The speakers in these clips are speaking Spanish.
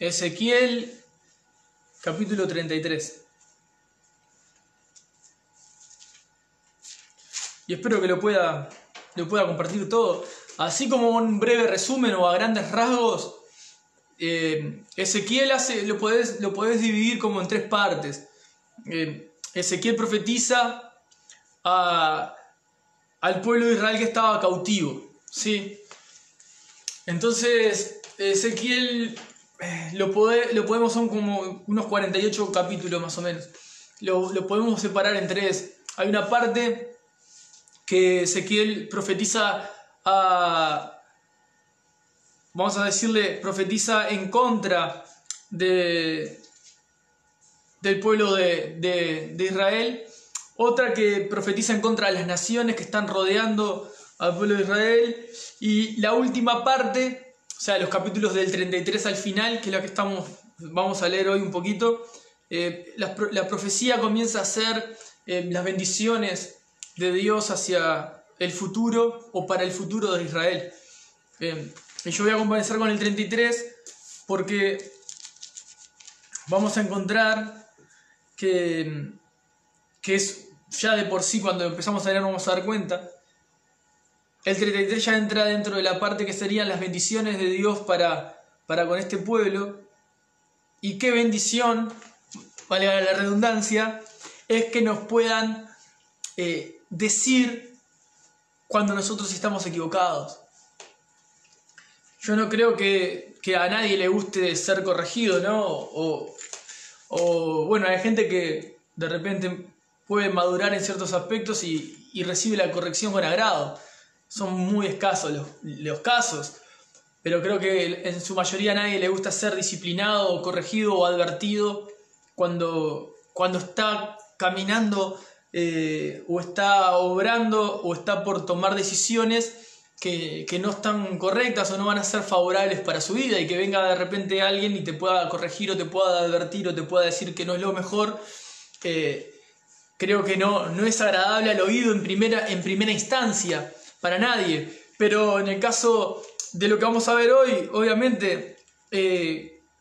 Ezequiel, capítulo 33. Y espero que lo pueda compartir todo. Así como un breve resumen o a grandes rasgos, Ezequiel lo podés dividir como en 3 partes. Ezequiel profetiza al pueblo de Israel que estaba cautivo, ¿sí? Entonces Ezequiel lo podemos, son como unos 48 capítulos más o menos. Lo podemos separar en 3. Hay una parte que Ezequiel profetiza vamos a decirle, profetiza en contra del pueblo de Israel. Otra que profetiza en contra de las naciones que están rodeando al pueblo de Israel. Y la última parte, o sea, los capítulos del 33 al final, que es la que vamos a leer hoy un poquito, la profecía comienza a ser las bendiciones de Dios hacia el futuro o para el futuro de Israel. Y yo voy a comenzar con el 33 porque vamos a encontrar que es ya de por sí, cuando empezamos a leer vamos a dar cuenta. El 33 ya entra dentro de la parte que serían las bendiciones de Dios para con este pueblo. Y qué bendición, valga la redundancia, es que nos puedan decir cuando nosotros estamos equivocados. Yo no creo que a nadie le guste ser corregido, ¿no? O bueno, hay gente que de repente puede madurar en ciertos aspectos y recibe la corrección con agrado. Son muy escasos los casos, pero creo que en su mayoría a nadie le gusta ser disciplinado o corregido o advertido cuando está caminando o está obrando o está por tomar decisiones que no están correctas o no van a ser favorables para su vida, y que venga de repente alguien y te pueda corregir o te pueda advertir o te pueda decir que no es lo mejor. Creo que no es agradable al oído en primera instancia para nadie, pero en el caso de lo que vamos a ver hoy, obviamente,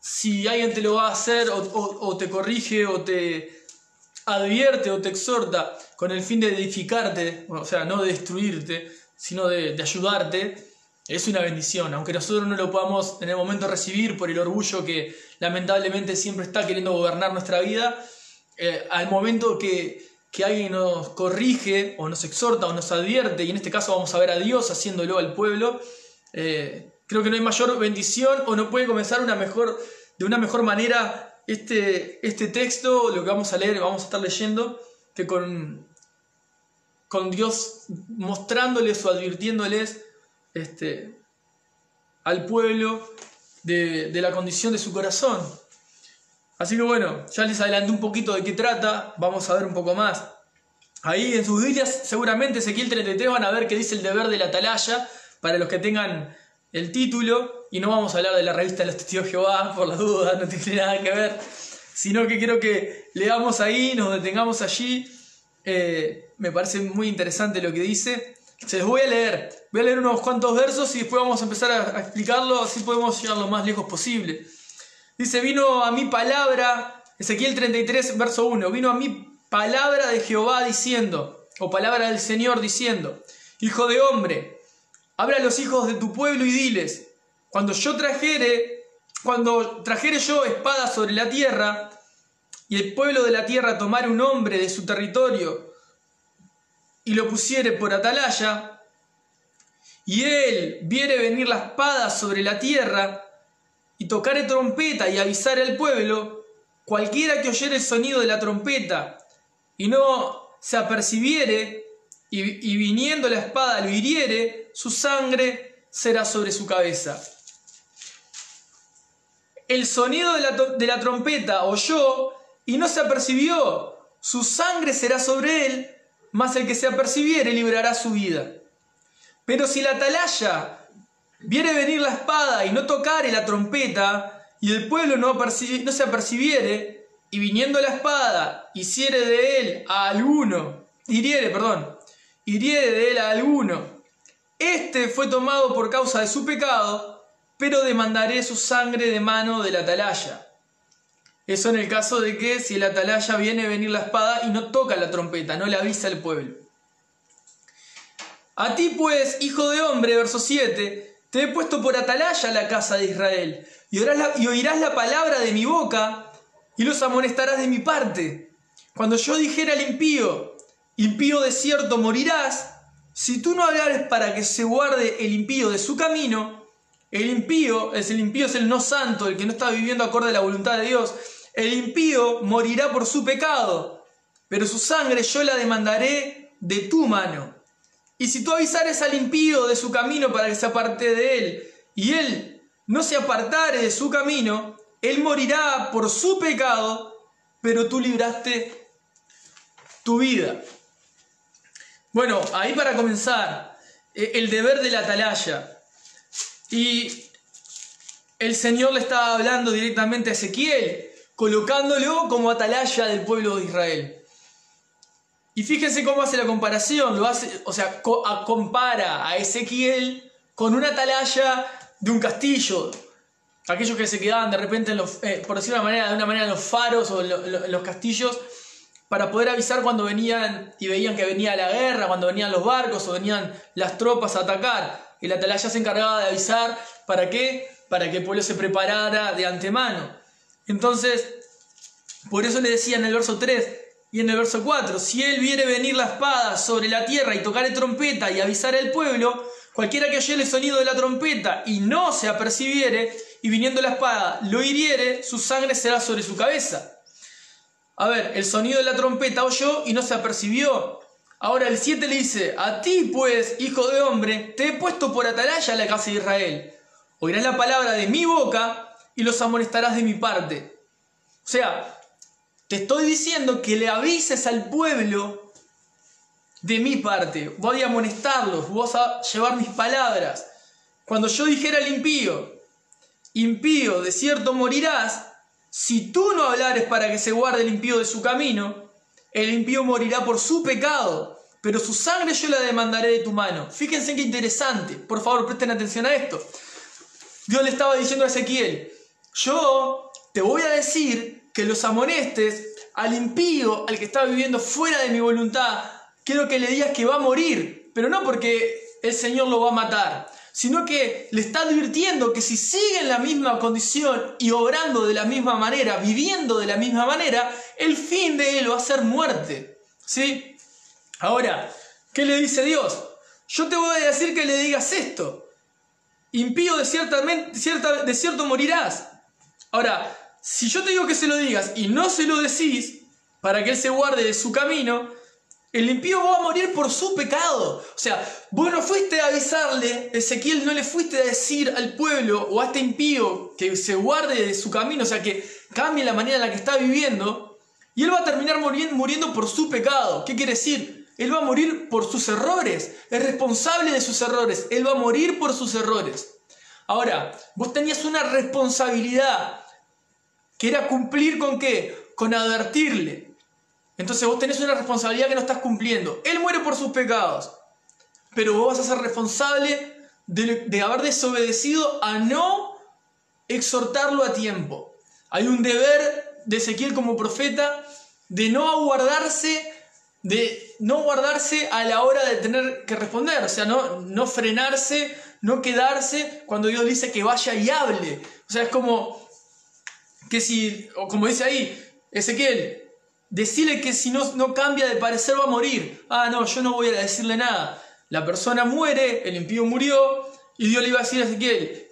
si alguien te lo va a hacer o te corrige o te advierte o te exhorta con el fin de edificarte, o sea, no de destruirte, sino de ayudarte, es una bendición, aunque nosotros no lo podamos en el momento recibir por el orgullo que lamentablemente siempre está queriendo gobernar nuestra vida. Al momento que alguien nos corrige o nos exhorta o nos advierte, y en este caso vamos a ver a Dios haciéndolo al pueblo, creo que no hay mayor bendición o no puede comenzar de una mejor manera este texto, lo que vamos a leer, vamos a estar leyendo, que con Dios mostrándoles o advirtiéndoles al pueblo de la condición de su corazón. Así que bueno, ya les adelanté un poquito de qué trata, vamos a ver un poco más. Ahí en sus Biblias, seguramente Ezequiel 33 van a ver que dice el deber de la atalaya, para los que tengan el título, y no vamos a hablar de la revista de los Testigos de Jehová, por las dudas, no tiene nada que ver, sino que quiero que leamos ahí, nos detengamos allí. Me parece muy interesante lo que dice. Se los voy a leer unos cuantos versos y después vamos a empezar a explicarlo, así podemos llegar lo más lejos posible. Dice: vino a mí palabra, Ezequiel 33 verso 1, vino a mí palabra de Jehová diciendo, o palabra del Señor diciendo: hijo de hombre, habla a los hijos de tu pueblo y diles, cuando trajere yo espada sobre la tierra, y el pueblo de la tierra tomare un hombre de su territorio y lo pusiere por atalaya, y él viere venir la espada sobre la tierra, y tocare trompeta y avisare al pueblo, cualquiera que oyere el sonido de la trompeta y no se apercibiere, y viniendo la espada lo hiriere, su sangre será sobre su cabeza. El sonido de la trompeta oyó y no se apercibió, su sangre será sobre él, mas el que se apercibiere librará su vida. Pero si la atalaya viere venir la espada y no tocare la trompeta, y el pueblo no se apercibiere, y viniendo la espada hiriere de él a alguno, este fue tomado por causa de su pecado, pero demandaré su sangre de mano del atalaya. Eso en el caso de que si el atalaya viene a venir la espada y no toca la trompeta, no le avisa al pueblo. A ti pues, hijo de hombre, verso 7, te he puesto por atalaya la casa de Israel, y oirás la palabra de mi boca, y los amonestarás de mi parte. Cuando yo dijera al impío, impío de cierto morirás, si tú no hablares para que se guarde el impío de su camino, el impío es el no santo, el que no está viviendo acorde a la voluntad de Dios, el impío morirá por su pecado, pero su sangre yo la demandaré de tu mano. Y si tú avisares al impío de su camino para que se aparte de él, y él no se apartare de su camino, él morirá por su pecado, pero tú libraste tu vida. Bueno, ahí para comenzar, el deber del atalaya. Y el Señor le estaba hablando directamente a Ezequiel, colocándolo como atalaya del pueblo de Israel. Y fíjense cómo hace la comparación, compara a Ezequiel con una atalaya de un castillo. Aquellos que se quedaban de repente, por decirlo de una manera, en los faros o en los castillos, para poder avisar cuando venían y veían que venía la guerra, cuando venían los barcos o venían las tropas a atacar. El atalaya se encargaba de avisar, ¿para qué? Para que el pueblo se preparara de antemano. Entonces, por eso le decía en el verso 3 y en el verso 4, si él viere venir la espada sobre la tierra y tocare trompeta y avisar al pueblo, cualquiera que oyere el sonido de la trompeta y no se apercibiere, y viniendo la espada lo hiriere, su sangre será sobre su cabeza. A ver, el sonido de la trompeta oyó y no se apercibió. Ahora el 7 le dice, a ti pues, hijo de hombre, te he puesto por atalaya a la casa de Israel. Oirás la palabra de mi boca y los amonestarás de mi parte. O sea, te estoy diciendo que le avises al pueblo de mi parte. Voy a amonestarlos, vas a llevar mis palabras. Cuando yo dijera al impío, impío, de cierto morirás, si tú no hablares para que se guarde el impío de su camino, el impío morirá por su pecado, pero su sangre yo la demandaré de tu mano. Fíjense qué interesante, por favor presten atención a esto. Dios le estaba diciendo a Ezequiel, yo te voy a decir que los amonestes al impío, al que está viviendo fuera de mi voluntad. Quiero que le digas que va a morir, pero no porque el Señor lo va a matar, sino que le está advirtiendo que si sigue en la misma condición y obrando de la misma manera, viviendo de la misma manera, el fin de él va a ser muerte. ¿Sí? Ahora, ¿qué le dice Dios? Yo te voy a decir que le digas esto. Impío de cierto morirás. Ahora, si yo te digo que se lo digas y no se lo decís, para que él se guarde de su camino, el impío va a morir por su pecado. O sea, vos no fuiste a avisarle, Ezequiel, no le fuiste a decir al pueblo o a este impío que se guarde de su camino, o sea, que cambie la manera en la que está viviendo, y él va a terminar muriendo por su pecado. ¿Qué quiere decir? Él va a morir por sus errores, es responsable de sus errores, él va a morir por sus errores. Ahora, vos tenías una responsabilidad, que era cumplir ¿con qué? Con advertirle. Entonces vos tenés una responsabilidad que no estás cumpliendo. Él muere por sus pecados, pero vos vas a ser responsable de haber desobedecido a no exhortarlo a tiempo. Hay un deber de Ezequiel como profeta de no guardarse a la hora de tener que responder. O sea, no frenarse, no quedarse cuando Dios dice que vaya y hable. O sea, es como que como dice ahí, Ezequiel, decirle que si no cambia de parecer va a morir. Ah, no, yo no voy a decirle nada. La persona muere, el impío murió, y Dios le iba a decir a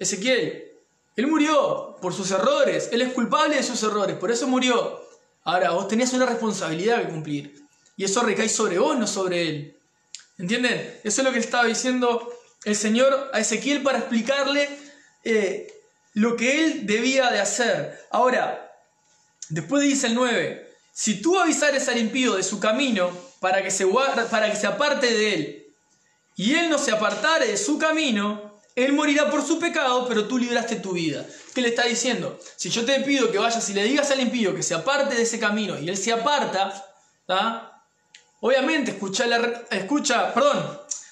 Ezequiel, él murió por sus errores, él es culpable de sus errores, por eso murió. Ahora, vos tenías una responsabilidad que cumplir, y eso recae sobre vos, no sobre él. ¿Entienden? Eso es lo que estaba diciendo el Señor a Ezequiel para explicarle lo que él debía de hacer. Ahora, después dice el 9, si tú avisares al impío de su camino para que se aparte de él, y él no se apartare de su camino, él morirá por su pecado, pero tú libraste tu vida. ¿Qué le está diciendo? Si yo te pido que vayas y le digas al impío que se aparte de ese camino, y él se aparta, ¿tá? Obviamente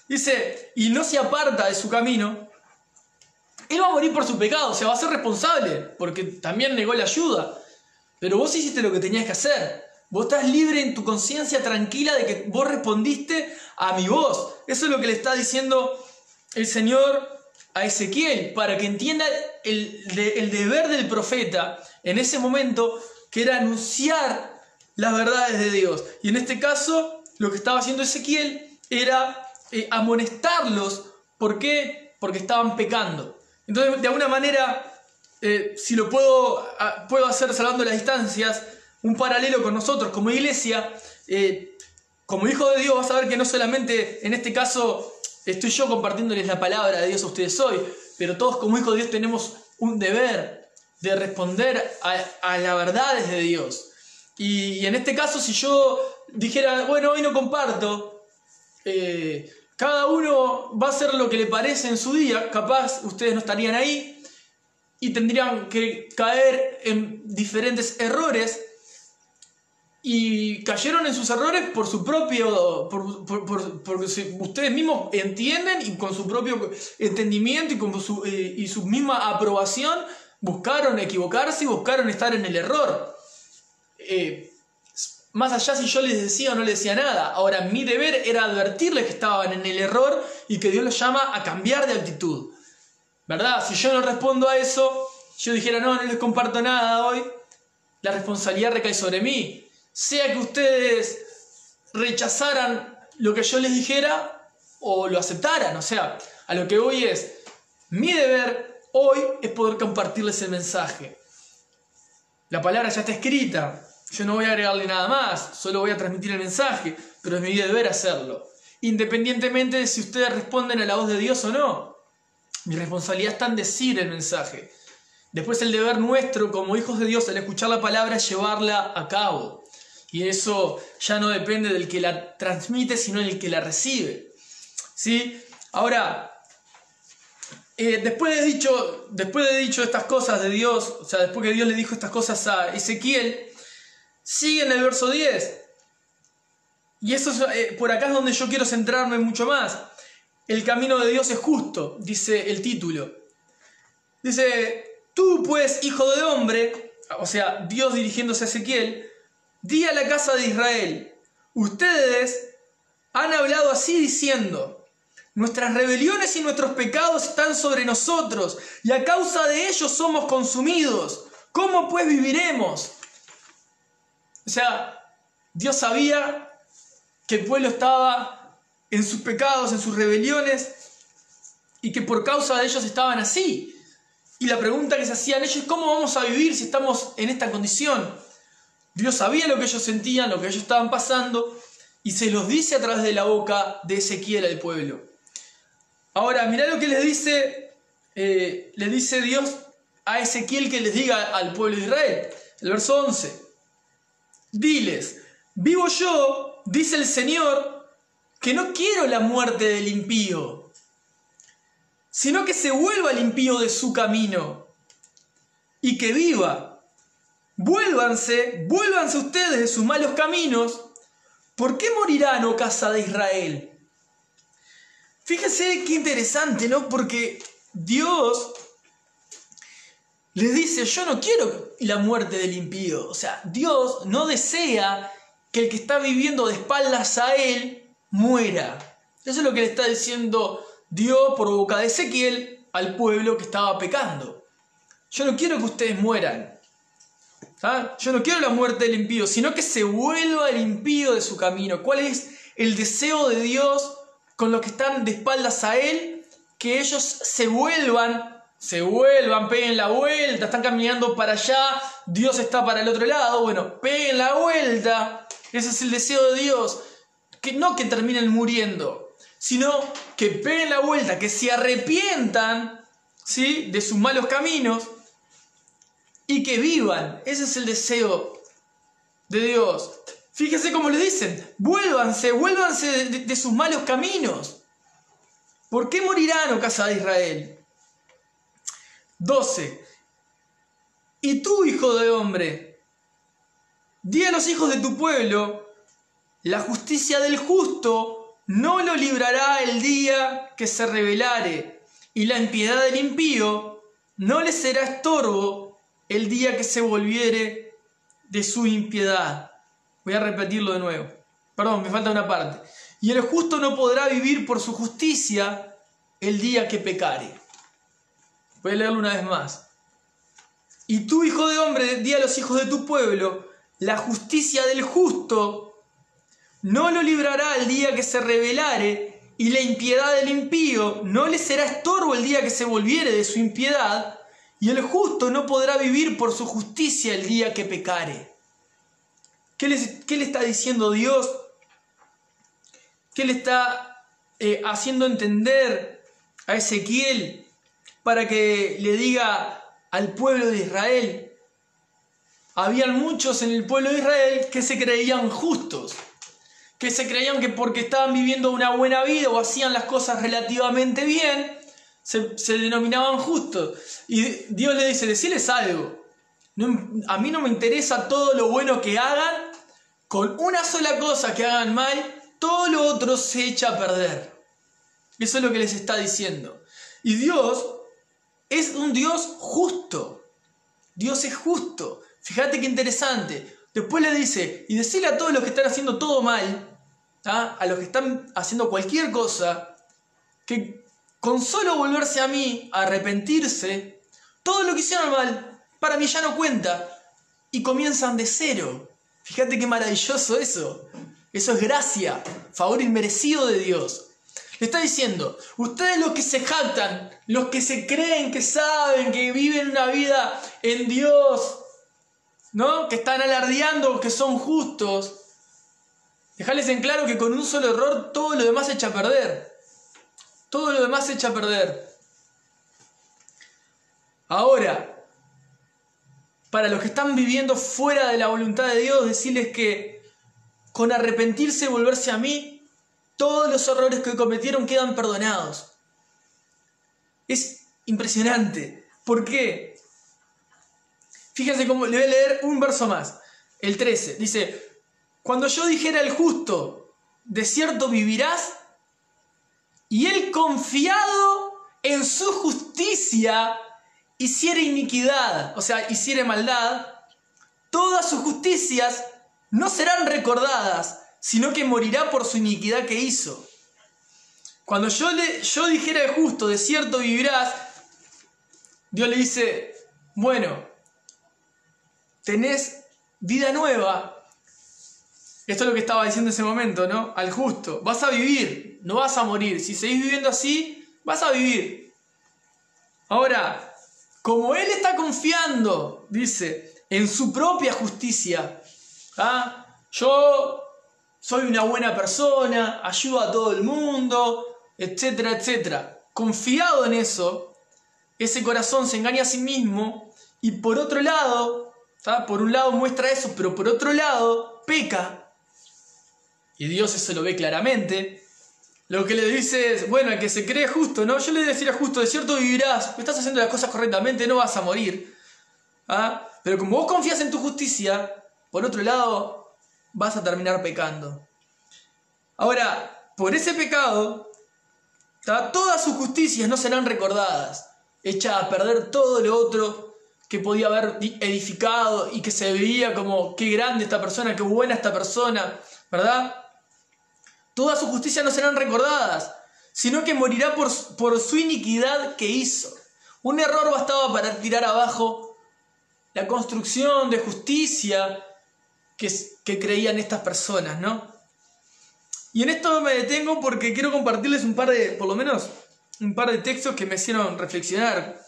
dice, y no se aparta de su camino, Él va a morir por su pecado, o sea, va a ser responsable, porque también negó la ayuda. Pero vos hiciste lo que tenías que hacer. Vos estás libre en tu conciencia tranquila de que vos respondiste a mi voz. Eso es lo que le está diciendo el Señor a Ezequiel, para que entienda el deber del profeta en ese momento, que era anunciar las verdades de Dios. Y en este caso, lo que estaba haciendo Ezequiel era amonestarlos. ¿Por qué? Porque estaban pecando. Entonces, de alguna manera, si lo puedo hacer salvando las distancias, un paralelo con nosotros como iglesia, como hijo de Dios, vas a ver que no solamente en este caso estoy yo compartiéndoles la palabra de Dios a ustedes hoy, pero todos como hijos de Dios tenemos un deber de responder a las verdades de Dios. Y en este caso, si yo dijera, bueno, hoy no comparto, cada uno va a hacer lo que le parece en su día, capaz ustedes no estarían ahí y tendrían que caer en diferentes errores, y cayeron en sus errores por su propio, porque ustedes mismos entienden, y con su propio entendimiento y su misma aprobación buscaron equivocarse y buscaron estar en el error. Más allá si yo les decía o no les decía nada. Ahora, mi deber era advertirles que estaban en el error y que Dios los llama a cambiar de actitud, ¿verdad? Si yo no respondo a eso, yo dijera, no les comparto nada hoy, la responsabilidad recae sobre mí. Sea que ustedes rechazaran lo que yo les dijera o lo aceptaran. O sea, a lo que voy es, mi deber hoy es poder compartirles el mensaje. La palabra ya está escrita, yo no voy a agregarle nada más, solo voy a transmitir el mensaje, pero es mi deber hacerlo, independientemente de si ustedes responden a la voz de Dios o no. Mi responsabilidad está en decir el mensaje. Después el deber nuestro como hijos de Dios al escuchar la palabra es llevarla a cabo. Y eso ya no depende del que la transmite, sino del que la recibe, ¿sí? Ahora, después de dicho estas cosas de Dios, o sea, después que Dios le dijo estas cosas a Ezequiel, sigue en el verso 10. Y eso es, por acá es donde yo quiero centrarme mucho más. El camino de Dios es justo, dice el título. Dice, tú pues, hijo de hombre, o sea, Dios dirigiéndose a Ezequiel, di a la casa de Israel, ustedes han hablado así diciendo, nuestras rebeliones y nuestros pecados están sobre nosotros, y a causa de ellos somos consumidos. ¿Cómo pues viviremos? O sea, Dios sabía que el pueblo estaba en sus pecados, en sus rebeliones, y que por causa de ellos estaban así. Y la pregunta que se hacían ellos es, ¿cómo vamos a vivir si estamos en esta condición? Dios sabía lo que ellos sentían, lo que ellos estaban pasando, y se los dice a través de la boca de Ezequiel al pueblo. Ahora, mirá lo que le dice Dios a Ezequiel que les diga al pueblo de Israel. El verso 11. Diles, vivo yo, dice el Señor, que no quiero la muerte del impío, sino que se vuelva el impío de su camino y que viva. Vuélvanse ustedes de sus malos caminos. ¿Por qué morirán, oh casa de Israel? Fíjense qué interesante, ¿no? Porque Dios les dice, yo no quiero la muerte del impío. O sea, Dios no desea que el que está viviendo de espaldas a Él muera. Eso es lo que le está diciendo Dios por boca de Ezequiel al pueblo que estaba pecando. Yo no quiero que ustedes mueran. ¿Ah? Yo no quiero la muerte del impío, sino que se vuelva el impío de su camino. ¿Cuál es el deseo de Dios con los que están de espaldas a Él? Que ellos se vuelvan, peguen la vuelta, están caminando para allá, Dios está para el otro lado, bueno, peguen la vuelta. Ese es el deseo de Dios. Que no que terminen muriendo, sino que peguen la vuelta, que se arrepientan, ¿sí?, de sus malos caminos, y que vivan. Ese es el deseo de Dios. Fíjense cómo le dicen, vuélvanse de sus malos caminos. ¿Por qué morirán, oh casa de Israel? 12. Y tú, hijo de hombre, di a los hijos de tu pueblo, la justicia del justo no lo librará el día que se rebelare, y la impiedad del impío no le será estorbo el día que se volviere de su impiedad. Voy a repetirlo de nuevo. Perdón, me falta una parte. Y el justo no podrá vivir por su justicia el día que pecare. Voy a leerlo una vez más. Y tú, hijo de hombre, di a los hijos de tu pueblo, la justicia del justo no lo librará el día que se rebelare, y la impiedad del impío no le será estorbo el día que se volviere de su impiedad, y el justo no podrá vivir por su justicia el día que pecare. ¿Qué le está diciendo Dios? ¿Qué le está haciendo entender a Ezequiel para que le diga al pueblo de Israel? Habían muchos en el pueblo de Israel que se creían justos, que se creían que porque estaban viviendo una buena vida o hacían las cosas relativamente bien, se denominaban justos. Y Dios le dice, decirles algo, a mí no me interesa todo lo bueno que hagan, con una sola cosa que hagan mal, todo lo otro se echa a perder. Eso es lo que les está diciendo. Y Dios es un Dios justo. Dios es justo. Fíjate qué interesante. Después le dice, y decirle a todos los que están haciendo todo mal, a los que están haciendo cualquier cosa, que con solo volverse a mí, arrepentirse, todo lo que hicieron mal, para mí ya no cuenta. Y comienzan de cero. Fíjate qué maravilloso eso. Eso es gracia, favor inmerecido de Dios. Le está diciendo, ustedes los que se jactan, los que se creen que saben, que viven una vida en Dios, ¿no? Que están alardeando, que son justos, dejales en claro que con un solo error todo lo demás se echa a perder. Todo lo demás se echa a perder. Ahora, para los que están viviendo fuera de la voluntad de Dios, decirles que con arrepentirse y volverse a mí, todos los errores que cometieron quedan perdonados. Es impresionante. ¿Por qué? Fíjense cómo, le voy a leer un verso más. El 13. Dice, cuando yo dijera al justo, de cierto vivirás, y él confiado en su justicia hiciere iniquidad, o sea, hiciere maldad, todas sus justicias no serán recordadas, sino que morirá por su iniquidad que hizo. Cuando yo dijera al justo, de cierto vivirás, Dios le dice, bueno, tenés vida nueva. Esto es lo que estaba diciendo en ese momento, ¿no? Al justo, vas a vivir, no vas a morir. Si seguís viviendo así, vas a vivir. Ahora, como él está confiando, dice, en su propia justicia, yo soy una buena persona, ayudo a todo el mundo, etcétera, etcétera. Confiado en eso, ese corazón se engaña a sí mismo y por otro lado, por un lado muestra eso, pero por otro lado peca. Y Dios eso lo ve claramente. Lo que le dice es, bueno, el que se cree justo, ¿no? Yo le decía justo, de cierto vivirás, estás haciendo las cosas correctamente, no vas a morir. Pero como vos confías en tu justicia, por otro lado, vas a terminar pecando. Ahora, por ese pecado, todas sus justicias no serán recordadas. Echa a perder todo lo otro que podía haber edificado y que se veía como qué grande esta persona, qué buena esta persona, ¿verdad? Todas sus justicias no serán recordadas, sino que morirá por su iniquidad que hizo. Un error bastaba para tirar abajo la construcción de justicia que creían estas personas, ¿no? Y en esto me detengo porque quiero compartirles por lo menos un par de textos que me hicieron reflexionar.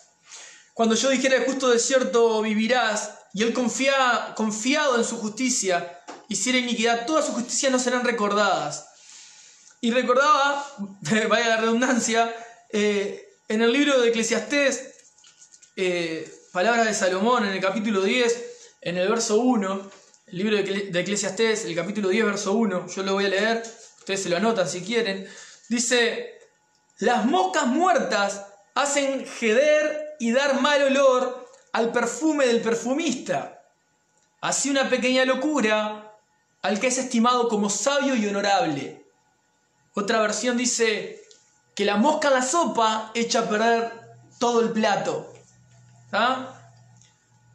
Cuando yo dijera justo de cierto vivirás, y él confiado en su justicia, hiciera iniquidad, todas sus justicias no serán recordadas. Y recordaba, vaya la redundancia, en el libro de Eclesiastés, palabras de Salomón, en el capítulo 10, en el verso 1, el libro de Eclesiastés, el capítulo 10, verso 1, yo lo voy a leer, ustedes se lo anotan si quieren, dice, las moscas muertas hacen heder y dar mal olor al perfume del perfumista. Así una pequeña locura al que es estimado como sabio y honorable. Otra versión dice, que la mosca en la sopa echa a perder todo el plato.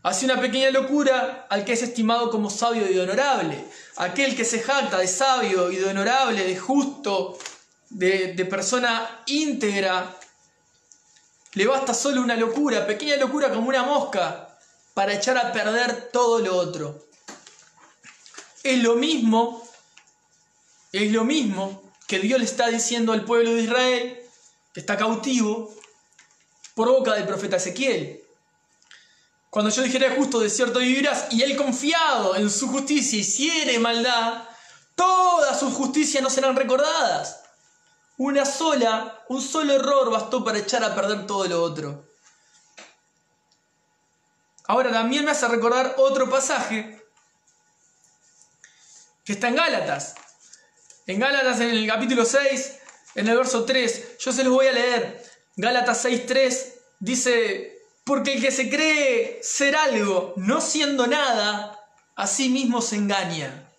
Hace una pequeña locura al que es estimado como sabio y honorable. Aquel que se jacta de sabio y de honorable, de justo, de persona íntegra, le basta solo una locura, pequeña locura como una mosca, para echar a perder todo lo otro. Es lo mismo que Dios le está diciendo al pueblo de Israel, que está cautivo, por boca del profeta Ezequiel. Cuando yo dijere justo, de cierto vivirás, y él confiado en su justicia hiciere maldad, todas sus justicias no serán recordadas. Un solo error bastó para echar a perder todo lo otro. Ahora también me hace recordar otro pasaje que está en Gálatas. En Gálatas, en el capítulo 6, en el verso 3, yo se los voy a leer. Gálatas 6:3 dice: porque el que se cree ser algo, no siendo nada, a sí mismo se engaña.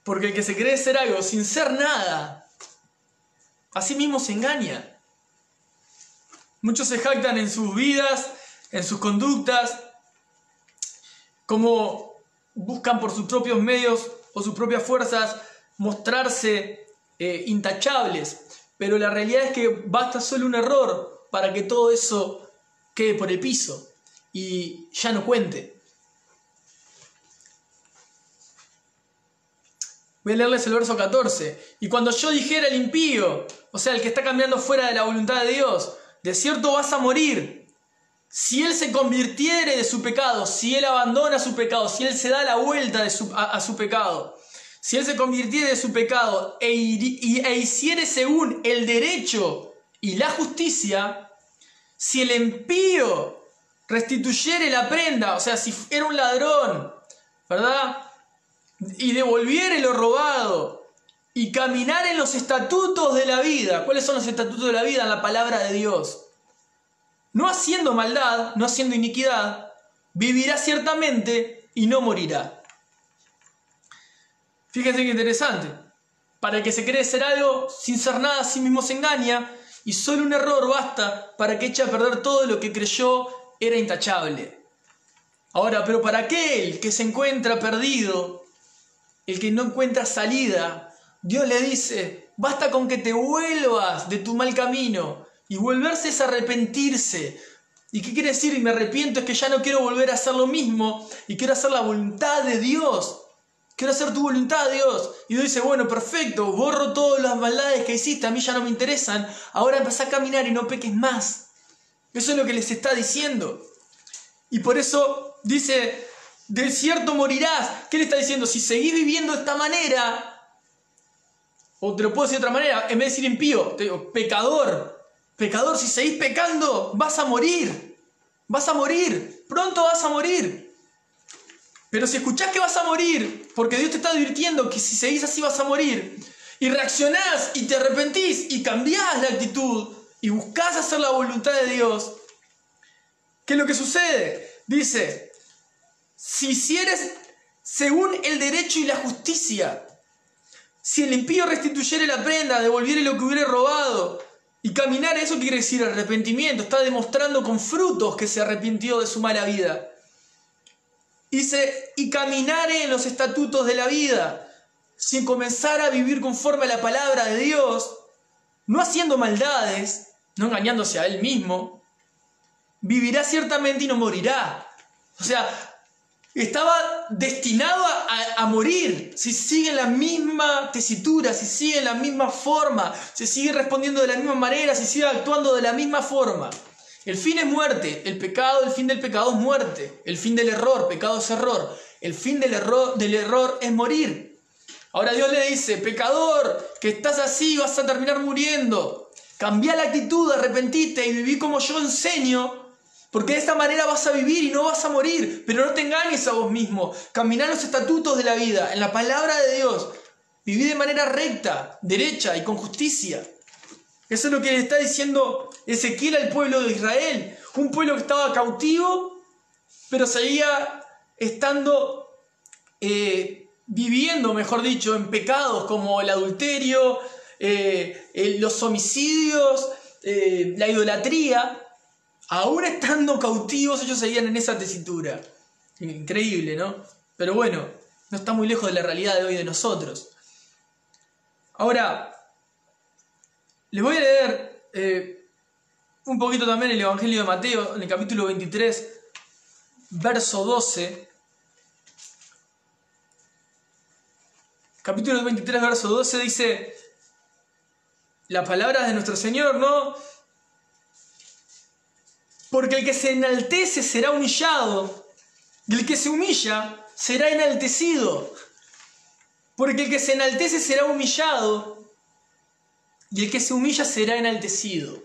Porque el que se cree ser algo sin ser nada, a sí mismo se engaña. Muchos se jactan en sus vidas, en sus conductas, como buscan por sus propios medios o sus propias fuerzas mostrarse intachables. Pero la realidad es que basta solo un error para que todo eso quede por el piso y ya no cuente. Voy a leerles el verso 14. Y cuando yo dijera al impío, o sea, el que está caminando fuera de la voluntad de Dios, de cierto vas a morir, si él se convirtiere de su pecado, si él abandona su pecado, si él se da la vuelta a su pecado, si él se convirtiere de su pecado e hiciere según el derecho y la justicia, si el impío restituyere la prenda, o sea, si era un ladrón, ¿verdad?, y devolviere lo robado, y caminar en los estatutos de la vida. ¿Cuáles son los estatutos de la vida? En la palabra de Dios. No haciendo maldad, no haciendo iniquidad, vivirá ciertamente y no morirá. Fíjense qué interesante. Para el que se cree ser algo, sin ser nada, a sí mismo se engaña, y solo un error basta para que eche a perder todo lo que creyó era intachable. Ahora, pero para aquel que se encuentra perdido, el que no encuentra salida, Dios le dice: basta con que te vuelvas de tu mal camino. Y volverse es arrepentirse. ¿Y qué quiere decir? Y me arrepiento es que ya no quiero volver a hacer lo mismo y quiero hacer la voluntad de Dios. Quiero hacer tu voluntad, Dios. Y Dios dice: bueno, perfecto, borro todas las maldades que hiciste, a mí ya no me interesan. Ahora empezá a caminar y no peques más. Eso es lo que les está diciendo. Y por eso dice: del cierto morirás. ¿Qué le está diciendo? Si seguís viviendo de esta manera, o te lo puedo decir de otra manera, en vez de decir impío, te digo pecador. Pecador, si seguís pecando, vas a morir. Vas a morir. Pronto vas a morir. Pero si escuchás que vas a morir, porque Dios te está advirtiendo que si seguís así vas a morir, y reaccionás y te arrepentís y cambiás la actitud y buscás hacer la voluntad de Dios, ¿qué es lo que sucede? Dice: si hicieres según el derecho y la justicia, si el impío restituyere la prenda, devolviere lo que hubiere robado, y caminar, ¿eso qué quiere decir? Arrepentimiento. Está demostrando con frutos que se arrepintió de su mala vida. Dice: y caminare en los estatutos de la vida, sin comenzar a vivir conforme a la palabra de Dios, no haciendo maldades, no engañándose a él mismo, vivirá ciertamente y no morirá. O sea, estaba destinado a morir si sigue la misma tesitura, si sigue la misma forma, si sigue respondiendo de la misma manera, si sigue actuando de la misma forma. El fin es muerte, el fin del pecado es muerte, el fin del error, pecado es error, el fin del error es morir. Ahora Dios le dice: pecador, que estás así, vas a terminar muriendo. Cambia la actitud, arrepentite y viví como yo enseño, porque de esta manera vas a vivir y no vas a morir. Pero no te engañes a vos mismo. Caminá los estatutos de la vida, en la palabra de Dios. Viví de manera recta, derecha y con justicia. Eso es lo que le está diciendo Ezequiel al pueblo de Israel. Un pueblo que estaba cautivo, pero seguía estando viviendo, mejor dicho, en pecados como el adulterio, los homicidios, la idolatría, aún estando cautivos, ellos seguían en esa tesitura. Increíble, ¿no? Pero bueno, no está muy lejos de la realidad de hoy de nosotros. Ahora, les voy a leer un poquito también el Evangelio de Mateo, en el capítulo 23, verso 12. Capítulo 23, verso 12 dice las palabras de nuestro Señor, ¿no? Porque el que se enaltece será humillado, y el que se humilla será enaltecido. Porque el que se enaltece será humillado, y el que se humilla será enaltecido.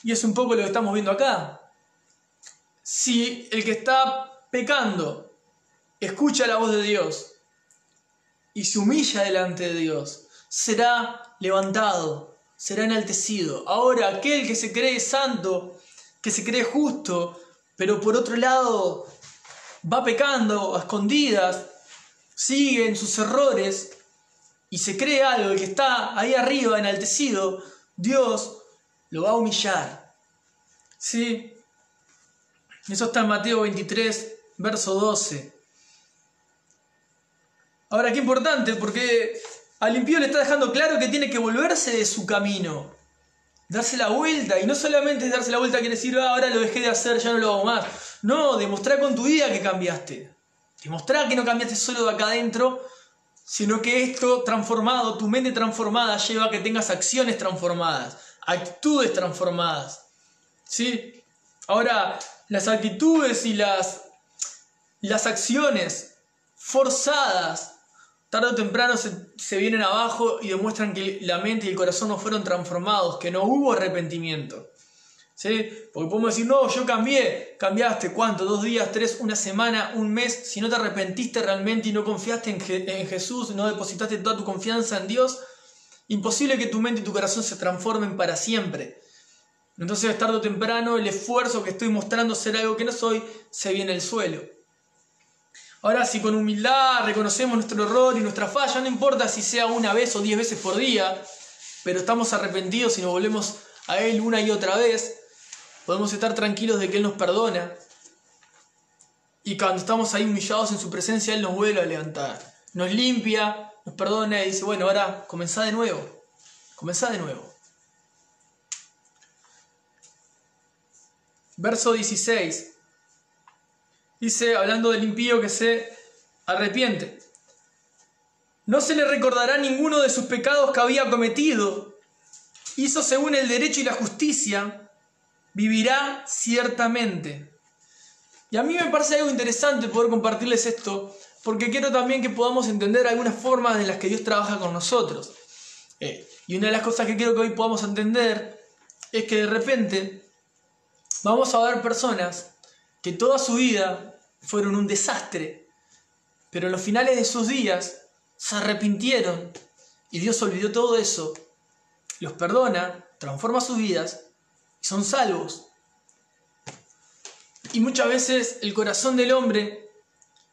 Y es un poco lo que estamos viendo acá. Si el que está pecando escucha la voz de Dios y se humilla delante de Dios, será levantado, será enaltecido. Ahora, aquel que se cree santo, que se cree justo, pero por otro lado va pecando a escondidas, sigue en sus errores y se cree algo, el que está ahí arriba enaltecido, Dios lo va a humillar. ¿Sí? Eso está en Mateo 23, verso 12. Ahora, qué importante, porque al impío le está dejando claro que tiene que volverse de su camino, darse la vuelta. Y no solamente darse la vuelta quiere decir, ahora lo dejé de hacer, ya no lo hago más. No, demostrar con tu vida que cambiaste. Demostrar que no cambiaste solo de acá adentro, sino que esto transformado, tu mente transformada, lleva a que tengas acciones transformadas, actitudes transformadas. ¿Sí? Ahora, las actitudes y las acciones forzadas, tarde o temprano se vienen abajo y demuestran que la mente y el corazón no fueron transformados, que no hubo arrepentimiento. ¿Sí? Porque podemos decir, no, yo cambié. ¿Cambiaste cuánto? 2 días, 3, una semana, un mes. Si no te arrepentiste realmente y no confiaste en Jesús, no depositaste toda tu confianza en Dios, imposible que tu mente y tu corazón se transformen para siempre. Entonces, tarde o temprano, el esfuerzo que estoy mostrando ser algo que no soy, se viene al suelo. Ahora, si con humildad reconocemos nuestro error y nuestra falla, no importa si sea 1 vez o 10 veces por día, pero estamos arrepentidos y nos volvemos a Él una y otra vez, podemos estar tranquilos de que Él nos perdona. Y cuando estamos ahí humillados en su presencia, Él nos vuelve a levantar. Nos limpia, nos perdona y dice, bueno, ahora comenzá de nuevo. Comenzá de nuevo. Verso 16. Dice, hablando del impío que se arrepiente. No se le recordará ninguno de sus pecados que había cometido. Hizo según el derecho y la justicia. Vivirá ciertamente. Y a mí me parece algo interesante poder compartirles esto, porque quiero también que podamos entender algunas formas en las que Dios trabaja con nosotros. Y una de las cosas que quiero que hoy podamos entender es que de repente vamos a ver personas que toda su vida fueron un desastre, pero en los finales de sus días se arrepintieron y Dios olvidó todo eso, los perdona, transforma sus vidas y son salvos. Y muchas veces el corazón del hombre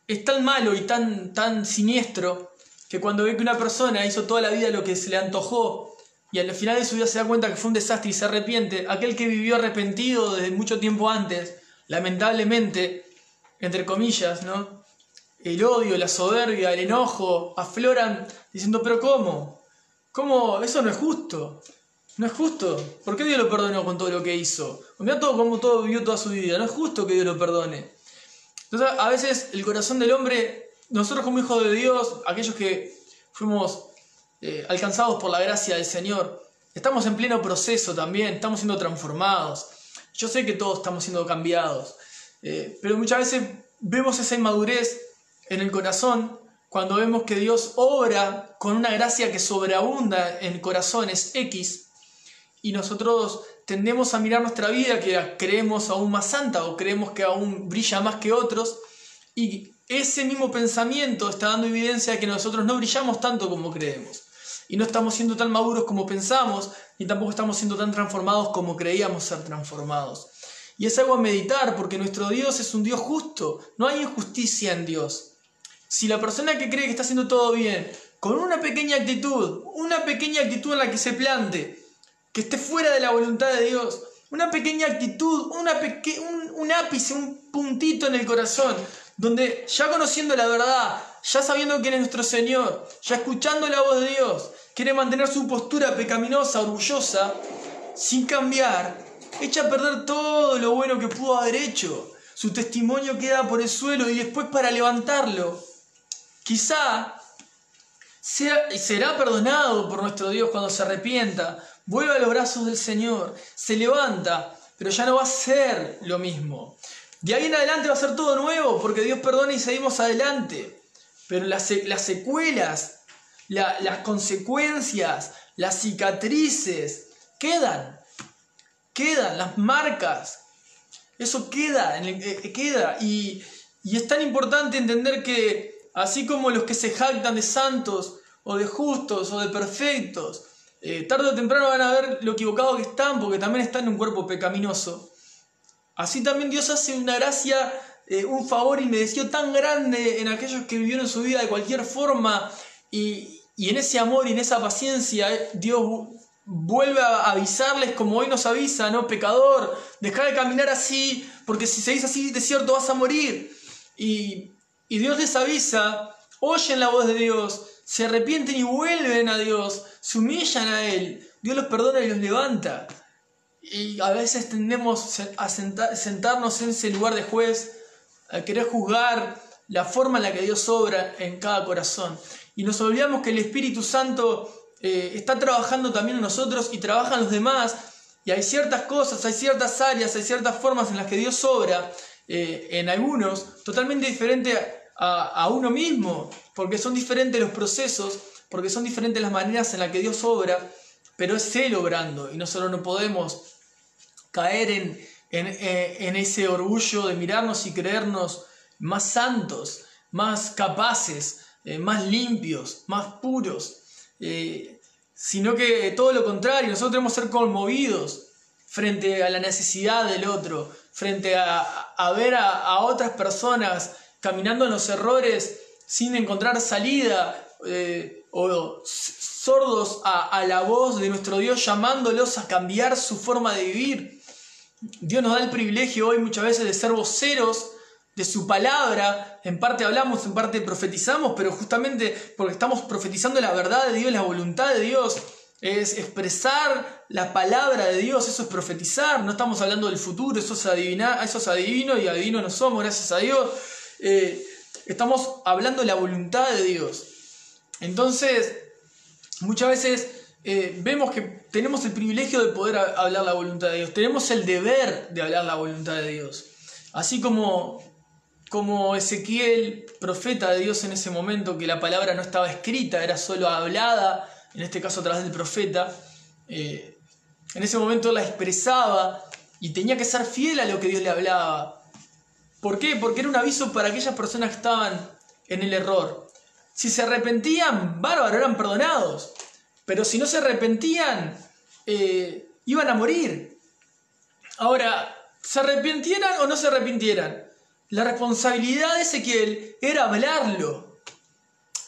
es tan malo y tan siniestro que cuando ve que una persona hizo toda la vida lo que se le antojó y al final de su vida se da cuenta que fue un desastre y se arrepiente, aquel que vivió arrepentido desde mucho tiempo antes, lamentablemente, entre comillas, ¿no? El odio, la soberbia, el enojo afloran diciendo, pero ¿cómo? ¿Cómo? Eso no es justo. No es justo. ¿Por qué Dios lo perdonó con todo lo que hizo? Mirá cómo todo vivió toda su vida. No es justo que Dios lo perdone. Entonces, a veces el corazón del hombre, nosotros como hijos de Dios, aquellos que fuimos alcanzados por la gracia del Señor, estamos en pleno proceso también, estamos siendo transformados. Yo sé que todos estamos siendo cambiados, pero muchas veces vemos esa inmadurez en el corazón cuando vemos que Dios obra con una gracia que sobreabunda en corazones X y nosotros tendemos a mirar nuestra vida que creemos aún más santa o creemos que aún brilla más que otros y ese mismo pensamiento está dando evidencia de que nosotros no brillamos tanto como creemos y no estamos siendo tan maduros como pensamos ni tampoco estamos siendo tan transformados como creíamos ser transformados. Y es algo a meditar porque nuestro Dios es un Dios justo, no hay injusticia en Dios. Si la persona que cree que está haciendo todo bien, con una pequeña actitud en la que se plante, que esté fuera de la voluntad de Dios, una pequeña actitud, un ápice, un puntito en el corazón, donde ya conociendo la verdad, ya sabiendo quién es nuestro Señor, ya escuchando la voz de Dios, quiere mantener su postura pecaminosa, orgullosa, sin cambiar, echa a perder todo lo bueno que pudo haber hecho. Su testimonio queda por el suelo y después para levantarlo, quizá será perdonado por nuestro Dios cuando se arrepienta, vuelve a los brazos del Señor, se levanta, pero ya no va a ser lo mismo. De ahí en adelante va a ser todo nuevo, porque Dios perdona y seguimos adelante. Pero las secuelas, las consecuencias, las cicatrices, quedan las marcas. Eso queda. Y es tan importante entender que así como los que se jactan de santos, o de justos, o de perfectos, tarde o temprano van a ver lo equivocado que están, porque también están en un cuerpo pecaminoso. Así también Dios hace una gracia, un favor inmerecido tan grande en aquellos que vivieron su vida de cualquier forma, y en ese amor y en esa paciencia Dios vuelve a avisarles como hoy nos avisa, ¿no? Pecador, deja de caminar así, porque si seguís así de cierto vas a morir. Y Dios les avisa, oyen la voz de Dios, se arrepienten y vuelven a Dios, se humillan a Él, Dios los perdona y los levanta. Y a veces tendemos a sentarnos en ese lugar de juez, a querer juzgar la forma en la que Dios obra en cada corazón. Y nos olvidamos que el Espíritu Santo está trabajando también en nosotros y trabaja en los demás. Y hay ciertas cosas, hay ciertas áreas, hay ciertas formas en las que Dios obra en algunos, totalmente diferente a uno mismo, porque son diferentes los procesos, porque son diferentes las maneras en las que Dios obra, pero es Él obrando y nosotros no podemos caer en ese orgullo de mirarnos y creernos más santos, más capaces, más limpios, más puros, sino que todo lo contrario. Nosotros debemos ser conmovidos frente a la necesidad del otro, frente a ver a otras personas caminando en los errores sin encontrar salida, o sordos a la voz de nuestro Dios llamándolos a cambiar su forma de vivir. Dios nos da el privilegio hoy muchas veces de ser voceros de su palabra. En parte hablamos, en parte profetizamos, pero justamente porque estamos profetizando la verdad de Dios, la voluntad de Dios, es expresar la palabra de Dios, eso es profetizar. No estamos hablando del futuro, eso es adivinar, eso es adivino, y adivinos no somos, gracias a Dios. Estamos hablando de la voluntad de Dios. Entonces, muchas veces vemos que tenemos el privilegio de poder hablar la voluntad de Dios, tenemos el deber de hablar la voluntad de Dios. Así como Ezequiel, profeta de Dios en ese momento, que la palabra no estaba escrita, era solo hablada, en este caso a través del profeta, en ese momento la expresaba y tenía que ser fiel a lo que Dios le hablaba. ¿Por qué? Porque era un aviso para aquellas personas que estaban en el error. Si se arrepentían, bárbaro, eran perdonados. Pero si no se arrepentían, iban a morir. Ahora, ¿se arrepintieran o no se arrepintieran? La responsabilidad de Ezequiel era hablarlo.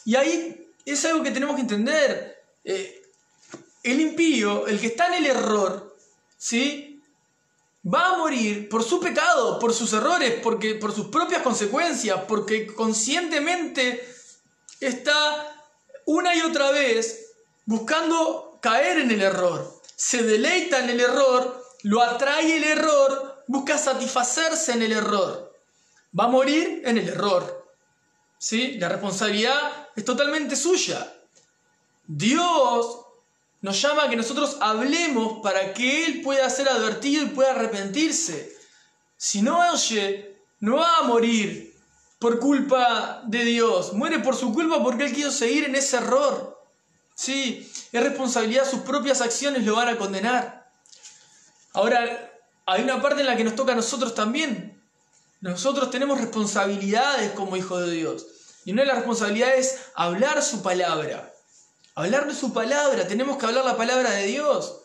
Y ahí es algo que tenemos que entender. El impío, el que está en el error, ¿sí?, va a morir por su pecado, por sus errores, por sus propias consecuencias, porque conscientemente está una y otra vez buscando caer en el error. Se deleita en el error, lo atrae el error, busca satisfacerse en el error. Va a morir en el error, ¿sí? La responsabilidad es totalmente suya. Dios nos llama a que nosotros hablemos para que Él pueda ser advertido y pueda arrepentirse. Si no oye, no va a morir por culpa de Dios. Muere por su culpa porque Él quiso seguir en ese error. Sí, es responsabilidad, sus propias acciones lo van a condenar. Ahora, hay una parte en la que nos toca a nosotros también. Nosotros tenemos responsabilidades como hijos de Dios. Y una de las responsabilidades es hablar su palabra. Hablar de su palabra, tenemos que hablar la palabra de Dios.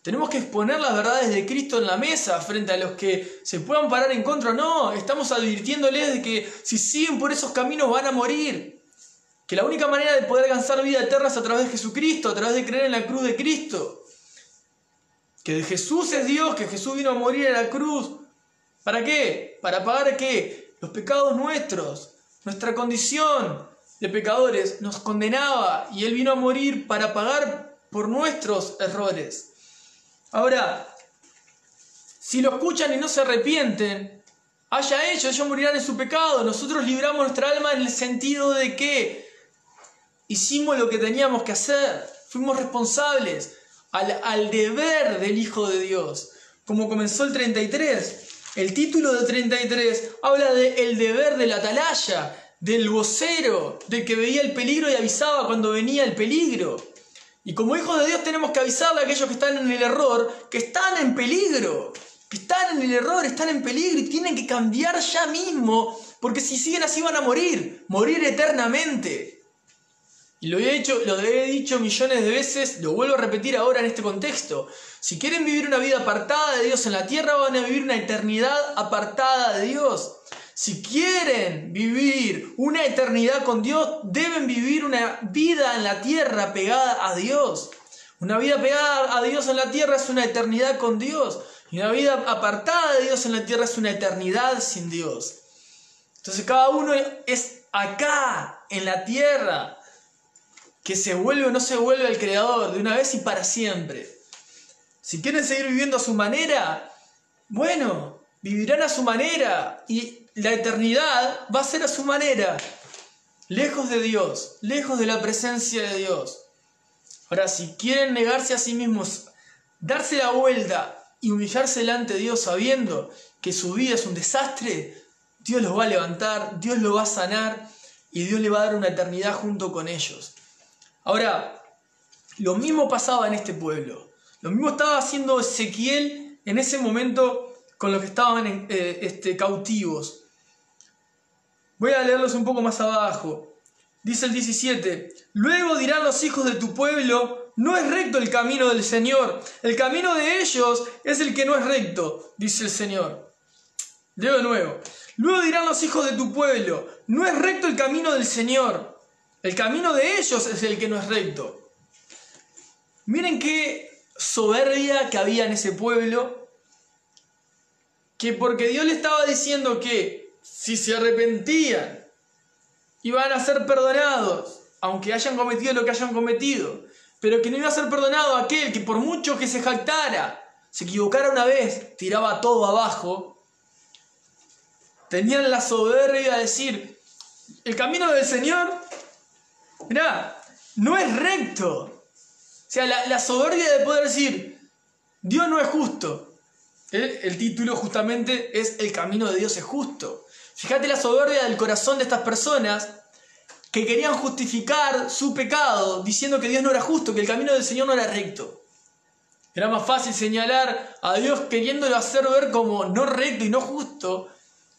Tenemos que exponer las verdades de Cristo en la mesa frente a los que se puedan parar en contra o no. Estamos advirtiéndoles de que si siguen por esos caminos van a morir. Que la única manera de poder alcanzar vida eterna es a través de Jesucristo, a través de creer en la cruz de Cristo. Que Jesús es Dios, que Jesús vino a morir en la cruz. ¿Para qué? ¿Para pagar qué? Los pecados nuestros. Nuestra condición de pecadores nos condenaba y Él vino a morir para pagar por nuestros errores. Ahora, si lo escuchan y no se arrepienten, ellos morirán en su pecado. Nosotros libramos nuestra alma en el sentido de que hicimos lo que teníamos que hacer, fuimos responsables al deber del Hijo de Dios. Como comenzó el 33, el título del 33 habla del deber del atalaya, del vocero, del que veía el peligro y avisaba cuando venía el peligro. Y como hijos de Dios tenemos que avisarle a aquellos que están en el error, que están en peligro, que están en el error, están en peligro y tienen que cambiar ya mismo, porque si siguen así van a morir eternamente. Y lo he dicho millones de veces, lo vuelvo a repetir ahora en este contexto. Si quieren vivir una vida apartada de Dios en la tierra, van a vivir una eternidad apartada de Dios. Si quieren vivir una eternidad con Dios, deben vivir una vida en la tierra pegada a Dios. Una vida pegada a Dios en la tierra es una eternidad con Dios. Y una vida apartada de Dios en la tierra es una eternidad sin Dios. Entonces cada uno es acá, en la tierra, que se vuelve o no se vuelve al Creador de una vez y para siempre. Si quieren seguir viviendo a su manera, bueno, vivirán a su manera y la eternidad va a ser a su manera, lejos de Dios, lejos de la presencia de Dios. Ahora, si quieren negarse a sí mismos, darse la vuelta y humillarse delante de Dios sabiendo que su vida es un desastre, Dios los va a levantar, Dios los va a sanar y Dios le va a dar una eternidad junto con ellos. Ahora, lo mismo pasaba en este pueblo. Lo mismo estaba haciendo Ezequiel en ese momento con los que estaban cautivos. Voy a leerlos un poco más abajo. Dice el 17: Luego dirán los hijos de tu pueblo: no es recto el camino del Señor. El camino de ellos es el que no es recto, dice el Señor. Leo de nuevo. Luego dirán los hijos de tu pueblo: no es recto el camino del Señor. El camino de ellos es el que no es recto. Miren qué soberbia que había en ese pueblo, que porque Dios le estaba diciendo que si se arrepentían iban a ser perdonados, aunque hayan cometido lo que hayan cometido, pero que no iba a ser perdonado aquel que por mucho que se jactara, se equivocara una vez, tiraba todo abajo. Tenían la soberbia de decir: el camino del Señor, mirá, no es recto. O sea, la soberbia de poder decir: Dios no es justo. El título justamente es: el camino de Dios es justo. Fíjate la soberbia del corazón de estas personas que querían justificar su pecado diciendo que Dios no era justo, que el camino del Señor no era recto. Era más fácil señalar a Dios queriéndolo hacer ver como no recto y no justo,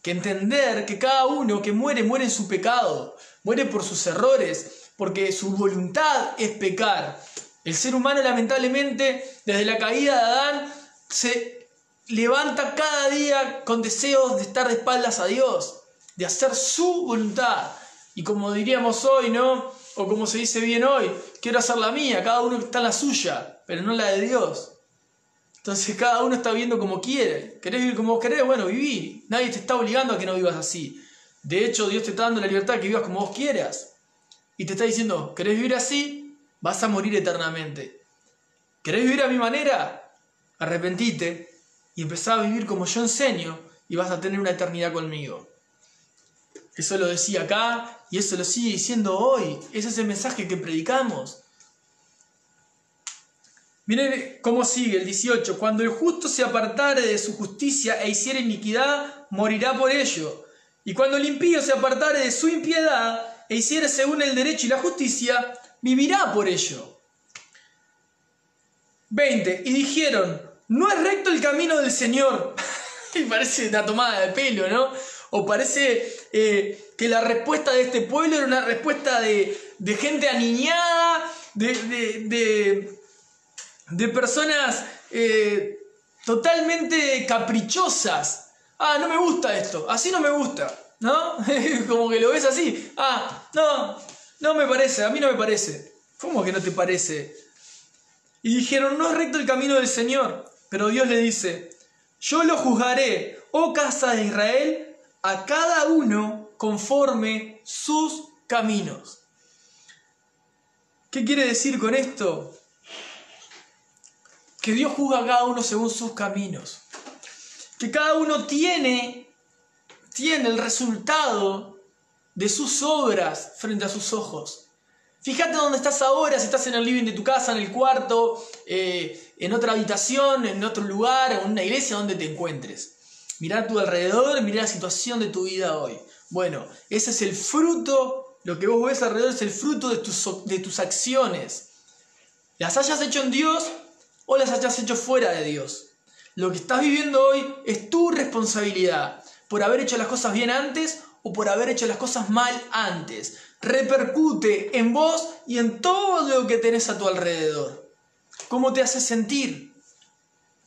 que entender que cada uno que muere, muere en su pecado, muere por sus errores, porque su voluntad es pecar. El ser humano, lamentablemente, desde la caída de Adán, se levanta cada día con deseos de estar de espaldas a Dios, de hacer su voluntad. Y como diríamos hoy, ¿no? O como se dice bien hoy: quiero hacer la mía. Cada uno está en la suya, pero no la de Dios. Entonces cada uno está viviendo como quiere. ¿Querés vivir como vos querés? Bueno, viví. Nadie te está obligando a que no vivas así. De hecho, Dios te está dando la libertad de que vivas como vos quieras. Y te está diciendo: ¿querés vivir así? Vas a morir eternamente. ¿Querés vivir a mi manera? Arrepentite y empezá a vivir como yo enseño y vas a tener una eternidad conmigo. Eso lo decía acá y eso lo sigue diciendo hoy. Ese es el mensaje que predicamos. Miren cómo sigue el 18. Cuando el justo se apartare de su justicia e hiciere iniquidad, morirá por ello. Y cuando el impío se apartare de su impiedad e hiciere según el derecho y la justicia, vivirá por ello. 20. Y dijeron: no es recto el camino del Señor. Y parece una tomada de pelo, ¿no? O parece que la respuesta de este pueblo era una respuesta de gente aniñada, de de personas totalmente caprichosas. Ah, no me gusta esto, así no me gusta, ¿no? Como que lo ves así. Ah, no me parece, a mí no me parece. ¿Cómo que no te parece? Y dijeron, no es recto el camino del Señor. Pero Dios le dice, yo lo juzgaré, oh casa de Israel, a cada uno conforme sus caminos. ¿Qué quiere decir con esto? Que Dios juzga a cada uno según sus caminos. Que cada uno tiene el resultado de sus obras frente a sus ojos. Fíjate dónde estás ahora, si estás en el living de tu casa, en el cuarto, en otra habitación, en otro lugar, en una iglesia, donde te encuentres. Mirá a tu alrededor, mirá la situación de tu vida hoy. Bueno, ese es el fruto, lo que vos ves alrededor es el fruto de tus acciones. Las hayas hecho en Dios o las hayas hecho fuera de Dios. Lo que estás viviendo hoy es tu responsabilidad por haber hecho las cosas bien antes o por haber hecho las cosas mal antes. Repercute en vos y en todo lo que tenés a tu alrededor. ¿Cómo te hace sentir?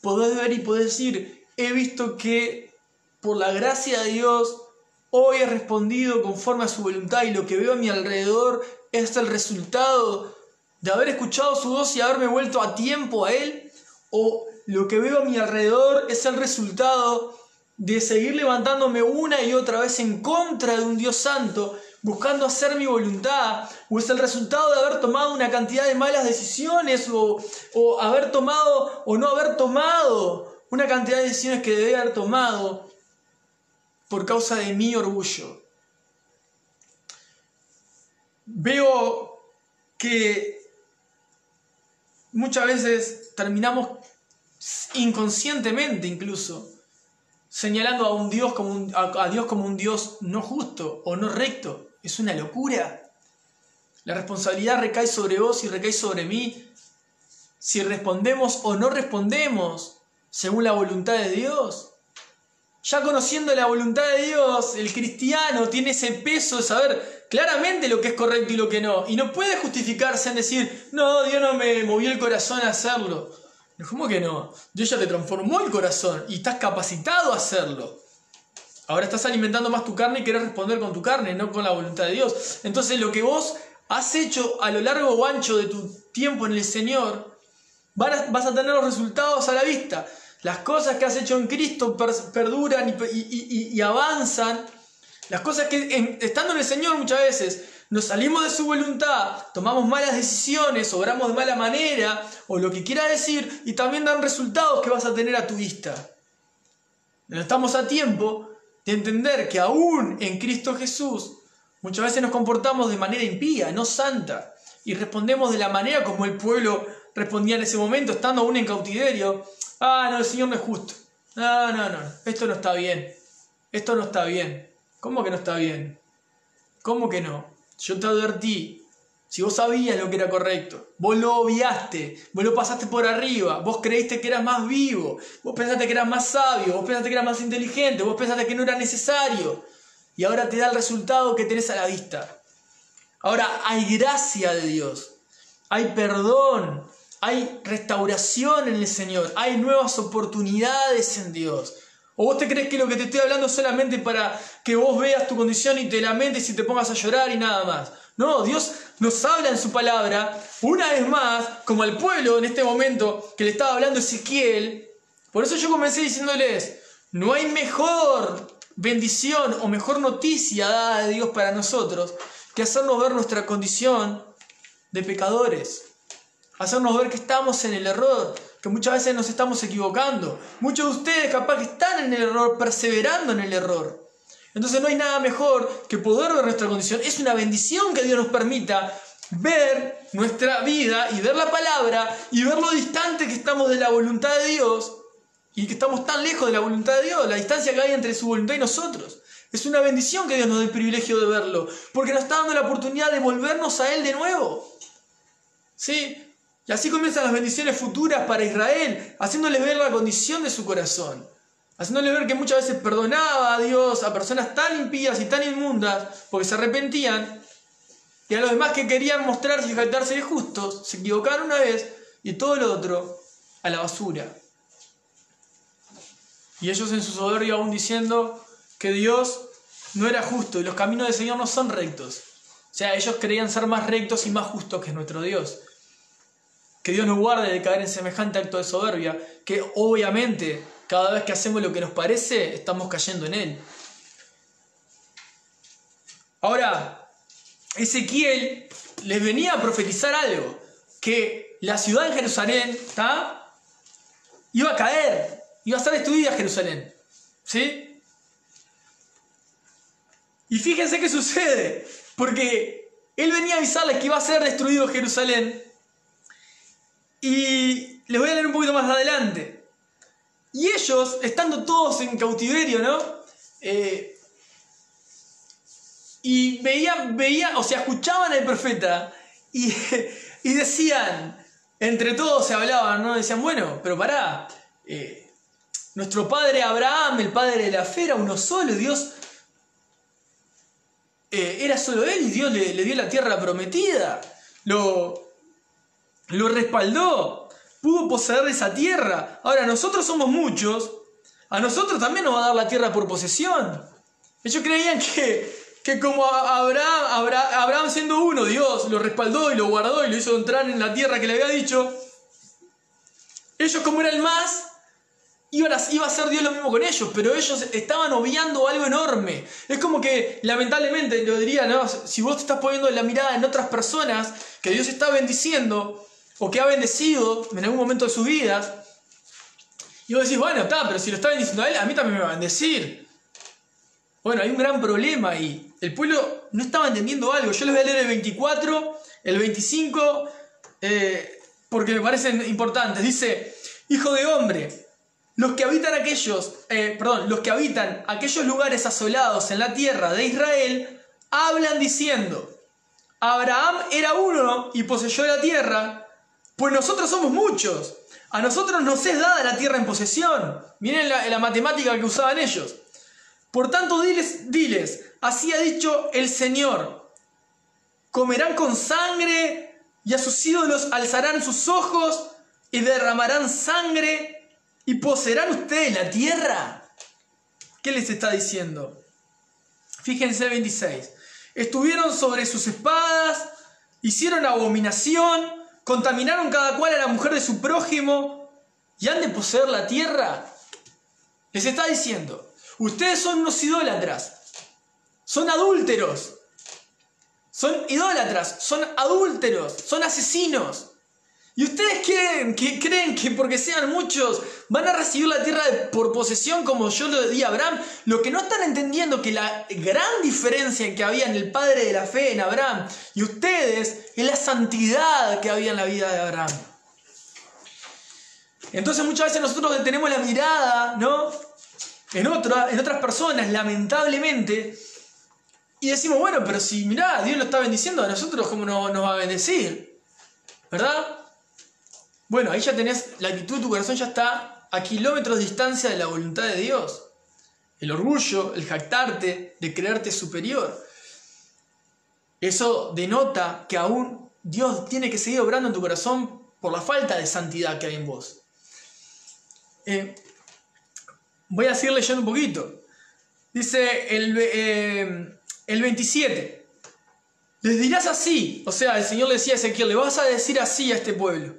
Podés ver y podés decir, he visto que por la gracia de Dios hoy he respondido conforme a su voluntad y lo que veo a mi alrededor es el resultado de haber escuchado su voz y haberme vuelto a tiempo a Él, o lo que veo a mi alrededor es el resultado de seguir levantándome una y otra vez en contra de un Dios santo, buscando hacer mi voluntad, o es el resultado de haber tomado una cantidad de malas decisiones, o haber tomado o no haber tomado una cantidad de decisiones que debía haber tomado por causa de mi orgullo. Veo que muchas veces terminamos inconscientemente incluso señalando a Dios como un Dios no justo o no recto. Es una locura. La responsabilidad recae sobre vos y recae sobre mí si respondemos o no respondemos según la voluntad de Dios. Ya conociendo la voluntad de Dios, el cristiano tiene ese peso de saber claramente lo que es correcto y lo que no. Y no puede justificarse en decir, no, Dios no me movió el corazón a hacerlo. ¿Cómo que no? Dios ya te transformó el corazón y estás capacitado a hacerlo. Ahora estás alimentando más tu carne y querés responder con tu carne, no con la voluntad de Dios. Entonces lo que vos has hecho a lo largo o ancho de tu tiempo en el Señor, vas a tener los resultados a la vista. Las cosas que has hecho en Cristo perduran y avanzan. Las cosas que estando en el Señor muchas veces nos salimos de su voluntad, tomamos malas decisiones, obramos de mala manera, o lo que quiera decir, y también dan resultados que vas a tener a tu vista. No estamos a tiempo de entender que aún en Cristo Jesús muchas veces nos comportamos de manera impía, no santa, y respondemos de la manera como el pueblo respondía en ese momento, estando aún en cautiverio. Ah, no, el Señor no es justo. No, esto no está bien. Esto no está bien. ¿Cómo que no está bien? ¿Cómo que no? Yo te advertí. Si vos sabías lo que era correcto, vos lo obviaste, vos lo pasaste por arriba, vos creíste que eras más vivo, vos pensaste que eras más sabio, vos pensaste que eras más inteligente, vos pensaste que no era necesario. Y ahora te da el resultado que tenés a la vista. Ahora hay gracia de Dios, hay perdón, hay restauración en el Señor, hay nuevas oportunidades en Dios. ¿O vos te crees que lo que te estoy hablando es solamente para que vos veas tu condición y te lamentes y te pongas a llorar y nada más? No, Dios nos habla en su palabra, una vez más, como al pueblo en este momento que le estaba hablando Ezequiel. Por eso yo comencé diciéndoles, no hay mejor bendición o mejor noticia dada de Dios para nosotros que hacernos ver nuestra condición de pecadores. Hacernos ver que estamos en el error, que muchas veces nos estamos equivocando. Muchos de ustedes capaz que están en el error, perseverando en el error. Entonces no hay nada mejor que poder ver nuestra condición. Es una bendición que Dios nos permita ver nuestra vida y ver la palabra y ver lo distante que estamos de la voluntad de Dios y que estamos tan lejos de la voluntad de Dios, la distancia que hay entre su voluntad y nosotros. Es una bendición que Dios nos dé el privilegio de verlo, porque nos está dando la oportunidad de volvernos a Él de nuevo. ¿Sí? Y así comienzan las bendiciones futuras para Israel, haciéndoles ver la condición de su corazón, haciéndoles ver que muchas veces perdonaba a Dios a personas tan impías y tan inmundas porque se arrepentían, y a los demás que querían mostrarse y jactarse de justos, se equivocaron una vez y todo lo otro a la basura. Y ellos en su soberbia aún diciendo que Dios no era justo y los caminos del Señor no son rectos. O sea, ellos creían ser más rectos y más justos que nuestro Dios. Que Dios nos guarde de caer en semejante acto de soberbia, que obviamente cada vez que hacemos lo que nos parece, estamos cayendo en él. Ahora, Ezequiel les venía a profetizar algo, que la ciudad de Jerusalén iba a caer, iba a ser destruida Jerusalén, ¿sí? Y fíjense qué sucede, porque él venía a avisarles que iba a ser destruido Jerusalén, y les voy a leer un poquito más adelante. Y ellos, estando todos en cautiverio, ¿no? Y veían, o sea, escuchaban al profeta y decían, entre todos se hablaban, ¿no? Decían, bueno, pero pará, nuestro padre Abraham, el padre de la fe, era uno solo, Dios era solo él y Dios le dio la tierra prometida, lo respaldó, pudo poseer esa tierra. Ahora nosotros somos muchos, a nosotros también nos va a dar la tierra por posesión. Ellos creían que como Abraham siendo uno, Dios lo respaldó y lo guardó y lo hizo entrar en la tierra que le había dicho. Ellos, como eran más, iba a ser Dios lo mismo con ellos, pero ellos estaban obviando algo enorme. Es como que, lamentablemente, lo diría, ¿no? Si vos te estás poniendo la mirada en otras personas que Dios está bendiciendo o que ha bendecido en algún momento de sus vidas, y vos decís, bueno, pero si lo está bendiciendo a él, a mí también me va a bendecir. Bueno, hay un gran problema ahí. El pueblo no estaba entendiendo algo. Yo les voy a leer el 24, el 25, porque me parecen importantes. Dice, hijo de hombre, los que habitan aquellos lugares asolados en la tierra de Israel, hablan diciendo, Abraham era uno y poseyó la tierra, pues nosotros somos muchos. A nosotros nos es dada la tierra en posesión. Miren la matemática que usaban ellos. Por tanto, diles, así ha dicho el Señor, comerán con sangre y a sus ídolos alzarán sus ojos y derramarán sangre y poseerán ustedes la tierra. ¿Qué les está diciendo? Fíjense el 26. Estuvieron sobre sus espadas, hicieron abominación, contaminaron cada cual a la mujer de su prójimo y han de poseer la tierra. Les está diciendo, ustedes son unos idólatras, son adúlteros, son idólatras, son adúlteros, son asesinos. Y ustedes creen que porque sean muchos van a recibir la tierra por posesión como yo lo di a Abraham. Lo que no están entendiendo que la gran diferencia que había en el padre de la fe, en Abraham, y ustedes, es la santidad que había en la vida de Abraham. Entonces muchas veces nosotros detenemos la mirada, ¿no?, en otras personas, lamentablemente, y decimos, bueno, pero si mirá, Dios lo está bendiciendo, a nosotros ¿cómo no nos va a bendecir? ¿Verdad? Bueno, ahí ya tenés, la actitud de tu corazón ya está a kilómetros de distancia de la voluntad de Dios. El orgullo, el jactarte, de creerte superior. Eso denota que aún Dios tiene que seguir obrando en tu corazón por la falta de santidad que hay en vos. Voy a seguir leyendo un poquito. Dice el 27. Les dirás así, o sea, el Señor le decía a Ezequiel, le vas a decir así a este pueblo.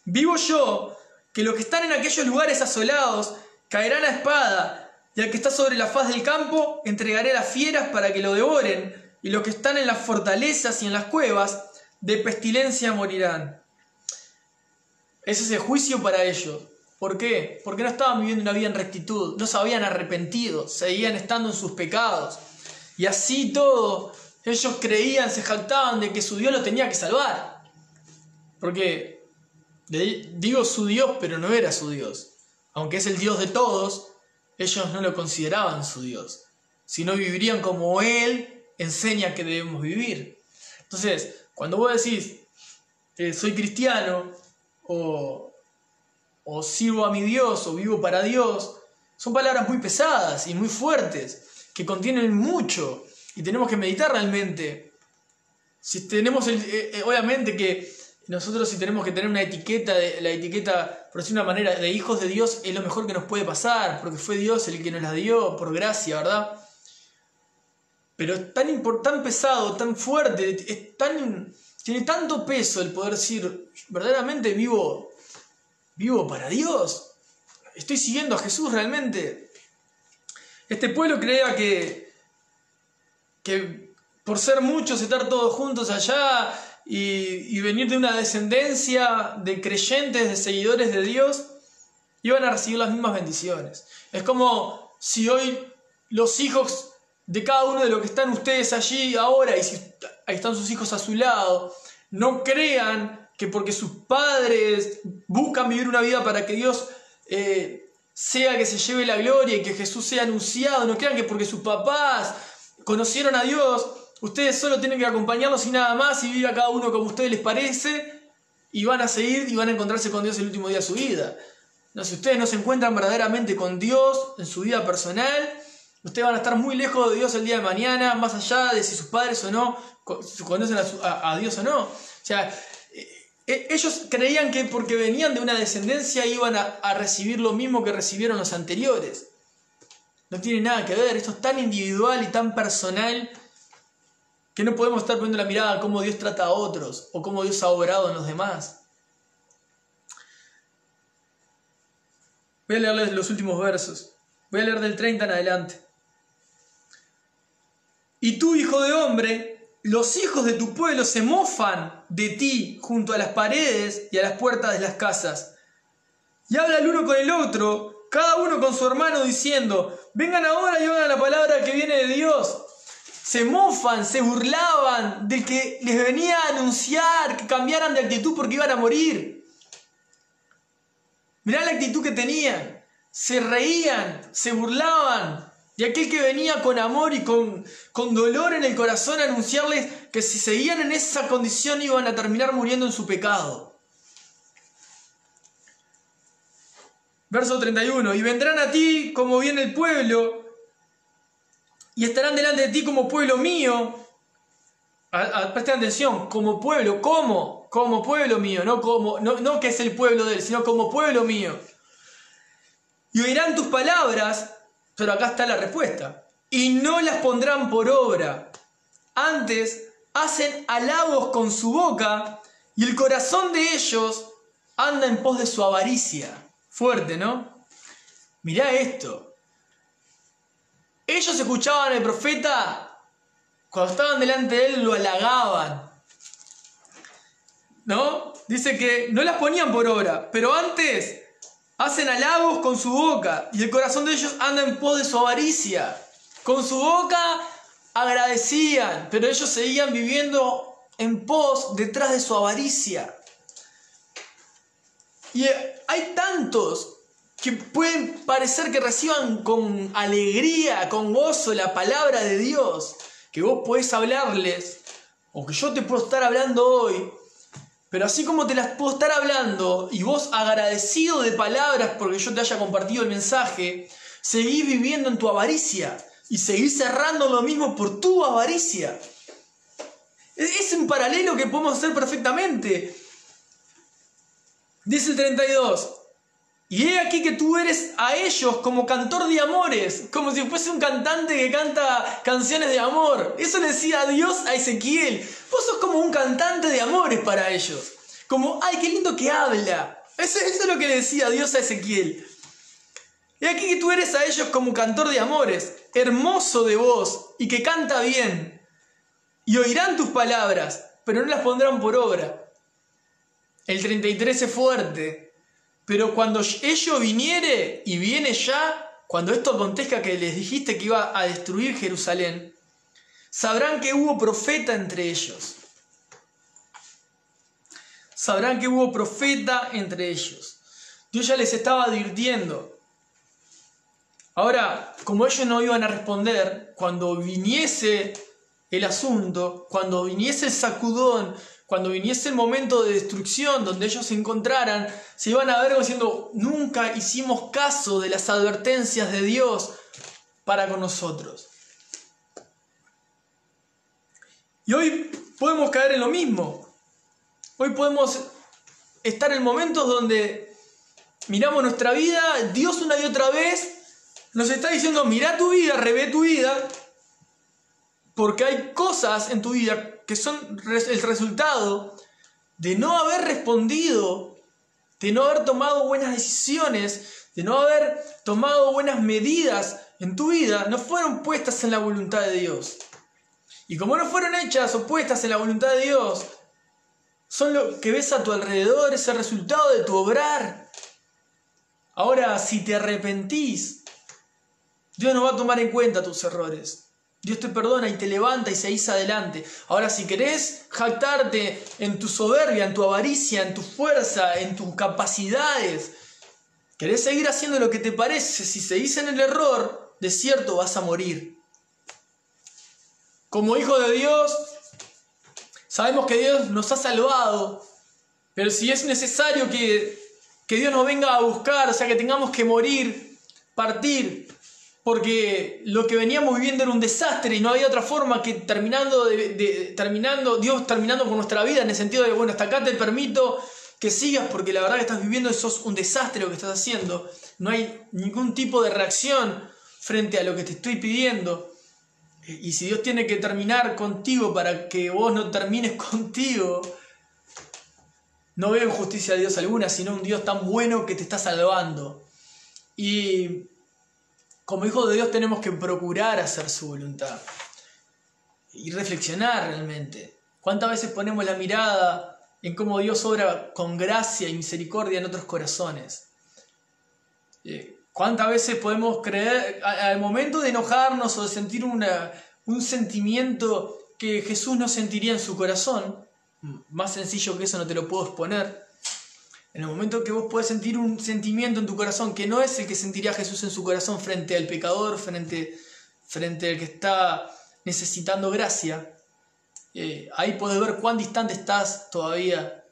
Vivo yo, que los que están en aquellos lugares asolados caerán a espada, y al que está sobre la faz del campo entregaré a las fieras para que lo devoren, y los que están en las fortalezas y en las cuevas de pestilencia morirán. Ese es el juicio para ellos. ¿Por qué? Porque no estaban viviendo una vida en rectitud, no se habían arrepentido, seguían estando en sus pecados. Y así todo, ellos creían, se jactaban de que su Dios lo tenía que salvar. Porque digo su Dios, pero no era su Dios. Aunque es el Dios de todos, ellos no lo consideraban su Dios, sino vivirían como Él enseña que debemos vivir. Entonces, cuando vos decís, soy cristiano, o sirvo a mi Dios, o vivo para Dios, son palabras muy pesadas y muy fuertes, que contienen mucho, y tenemos que meditar realmente. Si tenemos obviamente que Nosotros, si tenemos que tener una etiqueta, la etiqueta, por decir una manera, de hijos de Dios, es lo mejor que nos puede pasar, porque fue Dios el que nos la dio por gracia, ¿verdad? Pero es tan pesado, tan fuerte, tiene tanto peso el poder decir, verdaderamente vivo para Dios. Estoy siguiendo a Jesús realmente. Este pueblo creía que por ser muchos, estar todos juntos allá y venir de una descendencia de creyentes, de seguidores de Dios, iban a recibir las mismas bendiciones. Es como si hoy los hijos de cada uno de los que están ustedes allí ahora, y si ahí están sus hijos a su lado, no crean que porque sus padres buscan vivir una vida para que Dios sea que se lleve la gloria y que Jesús sea anunciado, no crean que porque sus papás conocieron a Dios, ustedes solo tienen que acompañarlos y nada más, y vivir a cada uno como a ustedes les parece, y van a seguir y van a encontrarse con Dios el último día de su vida. No, si ustedes no se encuentran verdaderamente con Dios en su vida personal, ustedes van a estar muy lejos de Dios el día de mañana, más allá de si sus padres o no conocen a Dios o no. O sea, ellos creían que porque venían de una descendencia iban a recibir lo mismo que recibieron los anteriores. No tiene nada que ver, esto es tan individual y tan personal que no podemos estar poniendo la mirada a cómo Dios trata a otros o cómo Dios ha obrado en los demás. Voy a leerles los últimos versos. Voy a leer del 30 en adelante. Y tú, hijo de hombre, los hijos de tu pueblo se mofan de ti junto a las paredes y a las puertas de las casas. Y habla el uno con el otro, cada uno con su hermano, diciendo, vengan ahora y oigan la palabra que viene de Dios. Se mofan, se burlaban del que les venía a anunciar que cambiaran de actitud porque iban a morir. Mirá la actitud que tenían. Se reían, se burlaban de aquel que venía con amor y con dolor en el corazón a anunciarles que si seguían en esa condición iban a terminar muriendo en su pecado. Verso 31. Y vendrán a ti como viene el pueblo, y estarán delante de ti como pueblo mío. Presten atención, como pueblo, ¿cómo? Como pueblo mío, no que es el pueblo de él, sino como pueblo mío. Y oirán tus palabras, pero acá está la respuesta. Y no las pondrán por obra. Antes hacen halagos con su boca, y el corazón de ellos anda en pos de su avaricia. Fuerte, ¿no? Mirá esto. Ellos escuchaban al profeta, cuando estaban delante de él lo halagaban, ¿no? Dice que no las ponían por obra, pero antes hacen halagos con su boca y el corazón de ellos anda en pos de su avaricia. Con su boca agradecían, pero ellos seguían viviendo en pos detrás de su avaricia. Y hay tantos que pueden parecer que reciban con alegría, con gozo la palabra de Dios, que vos podés hablarles, o que yo te puedo estar hablando hoy, pero así como te las puedo estar hablando, y vos agradecido de palabras porque yo te haya compartido el mensaje, seguís viviendo en tu avaricia, y seguís cerrando lo mismo por tu avaricia. Es un paralelo que podemos hacer perfectamente. Dice el 32... Y he aquí que tú eres a ellos como cantor de amores, como si fuese un cantante que canta canciones de amor. Eso le decía Dios a Ezequiel. Vos sos como un cantante de amores para ellos. Como, ay, qué lindo que habla. Eso es lo que le decía Dios a Ezequiel. He aquí que tú eres a ellos como cantor de amores, hermoso de voz y que canta bien. Y oirán tus palabras, pero no las pondrán por obra. El 33 es fuerte. Pero cuando ello viniere, y viene ya, cuando esto acontezca que les dijiste que iba a destruir Jerusalén, sabrán que hubo profeta entre ellos. Sabrán que hubo profeta entre ellos. Dios ya les estaba advirtiendo. Ahora, como ellos no iban a responder, cuando viniese el asunto, cuando viniese el sacudón, cuando viniese el momento de destrucción donde ellos se encontraran, se iban a ver diciendo, nunca hicimos caso de las advertencias de Dios para con nosotros. Y hoy podemos caer en lo mismo. Hoy podemos estar en momentos donde miramos nuestra vida, Dios una y otra vez nos está diciendo, mirá tu vida, revé tu vida, porque hay cosas en tu vida que son el resultado de no haber respondido, de no haber tomado buenas decisiones, de no haber tomado buenas medidas en tu vida, no fueron puestas en la voluntad de Dios. Y como no fueron hechas o puestas en la voluntad de Dios, son lo que ves a tu alrededor, es el resultado de tu obrar. Ahora, si te arrepentís, Dios no va a tomar en cuenta tus errores. Dios te perdona y te levanta y seguís adelante. Ahora, si querés jactarte en tu soberbia, en tu avaricia, en tu fuerza, en tus capacidades, querés seguir haciendo lo que te parece, si seguís en el error, de cierto vas a morir. Como hijos de Dios, sabemos que Dios nos ha salvado, pero si es necesario que Dios nos venga a buscar, o sea, que tengamos que morir, partir, porque lo que veníamos viviendo era un desastre y no había otra forma que Dios terminando con nuestra vida, en el sentido de, bueno, hasta acá te permito que sigas porque la verdad que estás viviendo eso es un desastre lo que estás haciendo, no hay ningún tipo de reacción frente a lo que te estoy pidiendo. Y si Dios tiene que terminar contigo para que vos no termines contigo, no veo injusticia de Dios alguna, sino un Dios tan bueno que te está salvando. Y como hijos de Dios tenemos que procurar hacer su voluntad y reflexionar realmente. ¿Cuántas veces ponemos la mirada en cómo Dios obra con gracia y misericordia en otros corazones? ¿Cuántas veces podemos creer, al momento de enojarnos o de sentir un sentimiento que Jesús no sentiría en su corazón? Más sencillo que eso no te lo puedo exponer. En el momento que vos podés sentir un sentimiento en tu corazón que no es el que sentiría Jesús en su corazón frente al pecador, frente al que está necesitando gracia, ahí podés ver cuán distante estás todavía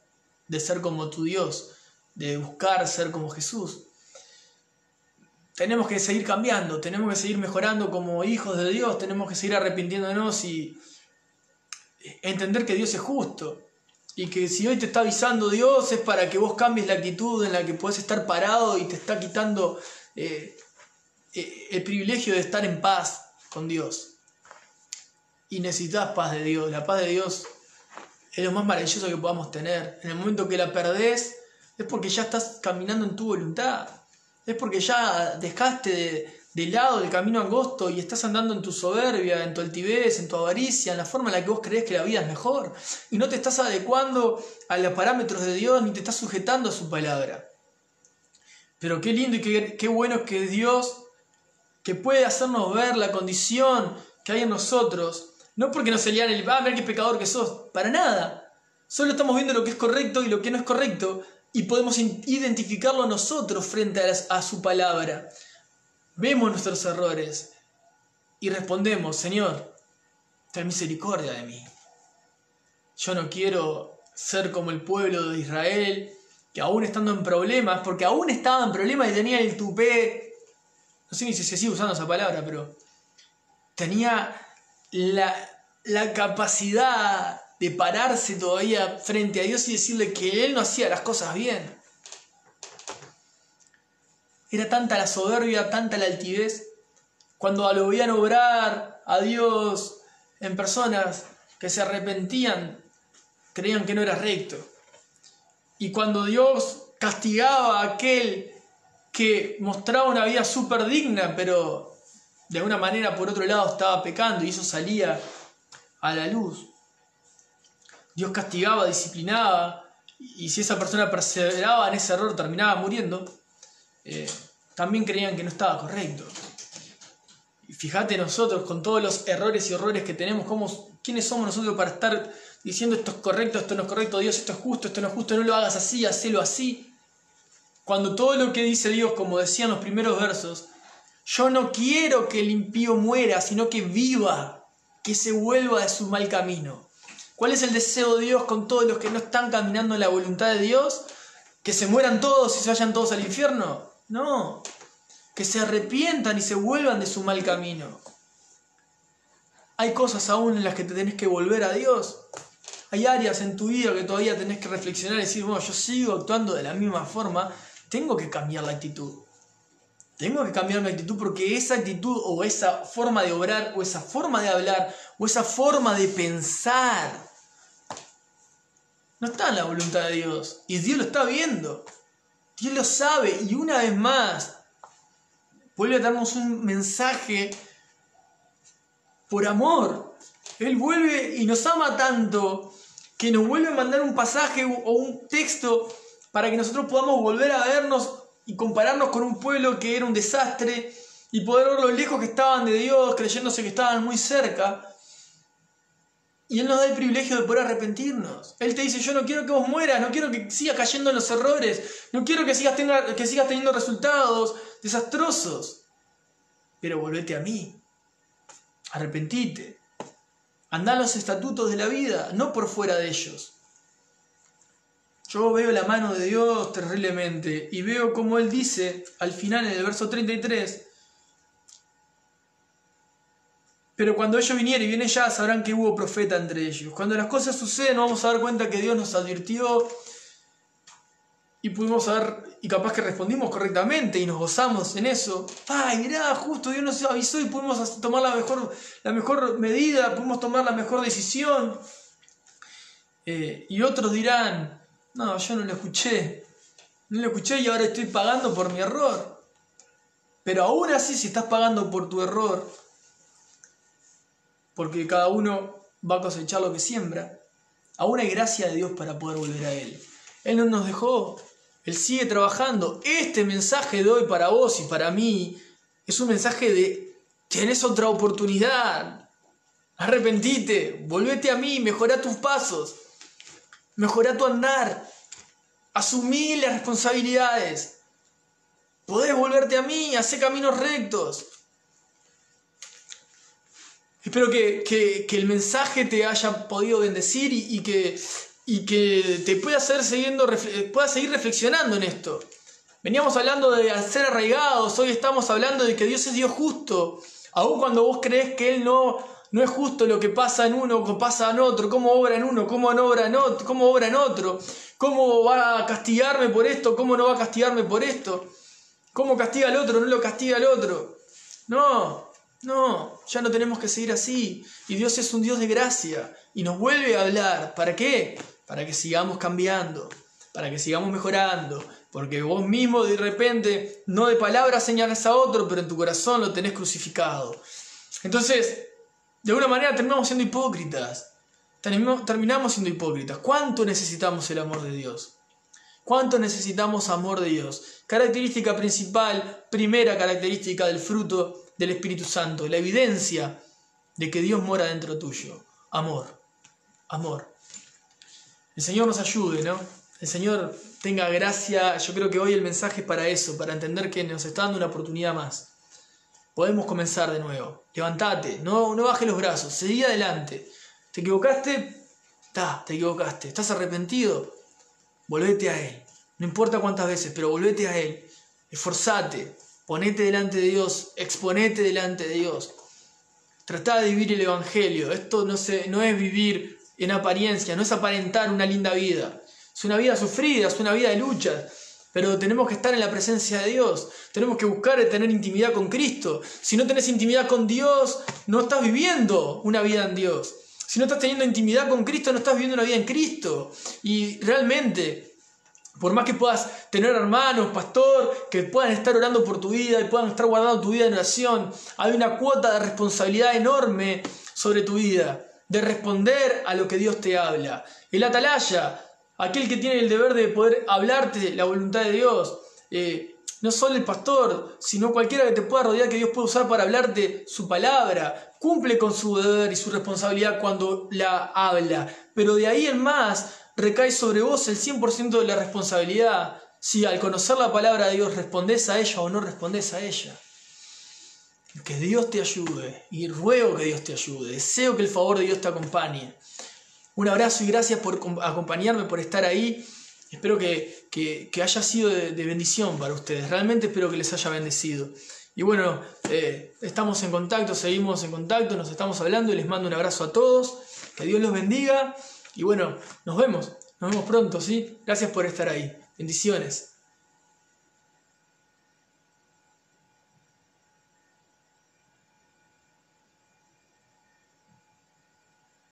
de ser como tu Dios, de buscar ser como Jesús. Tenemos que seguir cambiando, tenemos que seguir mejorando como hijos de Dios, tenemos que seguir arrepintiéndonos y entender que Dios es justo. Y que si hoy te está avisando Dios es para que vos cambies la actitud en la que podés estar parado y te está quitando el privilegio de estar en paz con Dios. Y necesitas paz de Dios. La paz de Dios es lo más maravilloso que podamos tener. En el momento que la perdés es porque ya estás caminando en tu voluntad. Es porque ya dejaste de lado el camino angosto y estás andando en tu soberbia, en tu altivez, en tu avaricia, en la forma en la que vos creés que la vida es mejor. Y no te estás adecuando a los parámetros de Dios ni te estás sujetando a su palabra. Pero qué lindo y qué bueno es que Dios, que puede hacernos ver la condición que hay en nosotros, no porque nos señalen el, mirá qué pecador que sos, para nada. Solo estamos viendo lo que es correcto y lo que no es correcto y podemos identificarlo nosotros frente a su palabra. Vemos nuestros errores y respondemos, Señor, ten misericordia de mí. Yo no quiero ser como el pueblo de Israel, que aún estando en problemas, porque aún estaba en problemas y tenía el tupé, no sé ni si se sigue usando esa palabra, pero tenía la capacidad de pararse todavía frente a Dios y decirle que Él no hacía las cosas bien. Era tanta la soberbia, tanta la altivez, cuando lo veían obrar a Dios en personas que se arrepentían, creían que no era recto. Y cuando Dios castigaba a aquel que mostraba una vida súper digna, pero de alguna manera por otro lado estaba pecando y eso salía a la luz. Dios castigaba, disciplinaba, y si esa persona perseveraba en ese error terminaba muriendo. También creían que no estaba correcto. Y fíjate nosotros con todos los errores y horrores que tenemos, ¿quiénes somos nosotros para estar diciendo esto es correcto, esto no es correcto, Dios, esto es justo, esto no es justo, no lo hagas así, hacelo así? Cuando todo lo que dice Dios, como decían los primeros versos, yo no quiero que el impío muera, sino que viva, que se vuelva de su mal camino. ¿Cuál es el deseo de Dios con todos los que no están caminando en la voluntad de Dios? ¿Que se mueran todos y se vayan todos al infierno? No, que se arrepientan y se vuelvan de su mal camino. Hay cosas aún en las que te tenés que volver a Dios. hay áreas en tu vida que todavía tenés que reflexionar y decir, bueno, yo sigo actuando de la misma forma, tengo que cambiar la actitud. Tengo que cambiar mi actitud porque esa actitud o esa forma de obrar o esa forma de hablar o esa forma de pensar no está en la voluntad de Dios. Y Dios lo está viendo. Dios lo sabe. Y una vez más, vuelve a darnos un mensaje por amor. Él vuelve y nos ama tanto que nos vuelve a mandar un pasaje o un texto para que nosotros podamos volver a vernos y compararnos con un pueblo que era un desastre y poder ver lo lejos que estaban de Dios, creyéndose que estaban muy cerca. Y Él nos da el privilegio de poder arrepentirnos. Él te dice, yo no quiero que vos mueras, no quiero que sigas cayendo en los errores, no quiero que sigas teniendo resultados desastrosos. Pero volvete a mí, arrepentite, andá a los estatutos de la vida, no por fuera de ellos. Yo veo la mano de Dios terriblemente y veo como Él dice al final en el verso 33, pero cuando ellos vinieron y vienen ya sabrán que hubo profeta entre ellos. Cuando las cosas suceden nos vamos a dar cuenta que Dios nos advirtió y pudimos saber, y capaz que respondimos correctamente y nos gozamos en eso. Ay, mirá, justo Dios nos avisó y pudimos tomar la mejor medida, pudimos tomar la mejor decisión. Y otros dirán, no, yo no lo escuché y ahora estoy pagando por mi error. Pero aún así, si estás pagando por tu error, porque cada uno va a cosechar lo que siembra, aún hay gracia de Dios para poder volver a Él. Él no nos dejó, Él sigue trabajando. Este mensaje de hoy para vos y para mí es un mensaje de, tenés otra oportunidad, arrepentite, volvete a mí, mejorá tus pasos, mejorá tu andar, asumí las responsabilidades, podés volverte a mí, hacé caminos rectos. Espero que el mensaje te haya podido bendecir y que te pueda puedas seguir reflexionando en esto. Veníamos hablando de ser arraigados, hoy estamos hablando de que Dios es Dios justo. Aun cuando vos crees que Él no es justo lo que pasa en uno, que pasa en otro, cómo obra en uno, cómo obra en otro, cómo va a castigarme por esto, cómo no va a castigarme por esto, cómo castiga al otro, no lo castiga al otro. No, ya no tenemos que seguir así. Y Dios es un Dios de gracia y nos vuelve a hablar. ¿Para qué? Para que sigamos cambiando, para que sigamos mejorando. Porque vos mismo de repente, no de palabras señalas a otro, pero en tu corazón lo tenés crucificado. Entonces, de alguna manera terminamos siendo hipócritas. Terminamos siendo hipócritas. ¿Cuánto necesitamos el amor de Dios? ¿Cuánto necesitamos amor de Dios? Característica principal, primera característica del fruto del Espíritu Santo, la evidencia de que Dios mora dentro tuyo. Amor. El Señor nos ayude, ¿no? El Señor tenga gracia. Yo creo que hoy el mensaje es para eso, para entender que nos está dando una oportunidad más. Podemos comenzar de nuevo. Levantate, no bajes los brazos, seguí adelante. ¿Te equivocaste? Te equivocaste. ¿Estás arrepentido? Volvete a Él. No importa cuántas veces, pero volvete a Él. Esforzate. Ponete delante de Dios, exponete delante de Dios. Tratá de vivir el Evangelio. Esto no es vivir en apariencia, no es aparentar una linda vida. Es una vida sufrida, es una vida de luchas. Pero tenemos que estar en la presencia de Dios. Tenemos que buscar tener intimidad con Cristo. Si no tenés intimidad con Dios, no estás viviendo una vida en Dios. Si no estás teniendo intimidad con Cristo, no estás viviendo una vida en Cristo. Y realmente, por más que puedas tener hermanos, pastor, que puedan estar orando por tu vida y puedan estar guardando tu vida en oración, hay una cuota de responsabilidad enorme sobre tu vida, de responder a lo que Dios te habla. El atalaya, aquel que tiene el deber de poder hablarte la voluntad de Dios, no solo el pastor, sino cualquiera que te pueda rodear, que Dios puede usar para hablarte su palabra, cumple con su deber y su responsabilidad cuando la habla. Pero de ahí en más, recae sobre vos el 100% de la responsabilidad si al conocer la palabra de Dios respondés a ella o no respondés a ella. Que Dios te ayude y ruego que Dios te ayude. Deseo que el favor de Dios te acompañe. Un abrazo y gracias por acompañarme, por estar ahí. Espero que haya sido de bendición para ustedes. Realmente espero que les haya bendecido. Y bueno, estamos en contacto, seguimos en contacto, nos estamos hablando y les mando un abrazo a todos. Que Dios los bendiga. Y bueno, nos vemos pronto, ¿sí? Gracias por estar ahí. Bendiciones.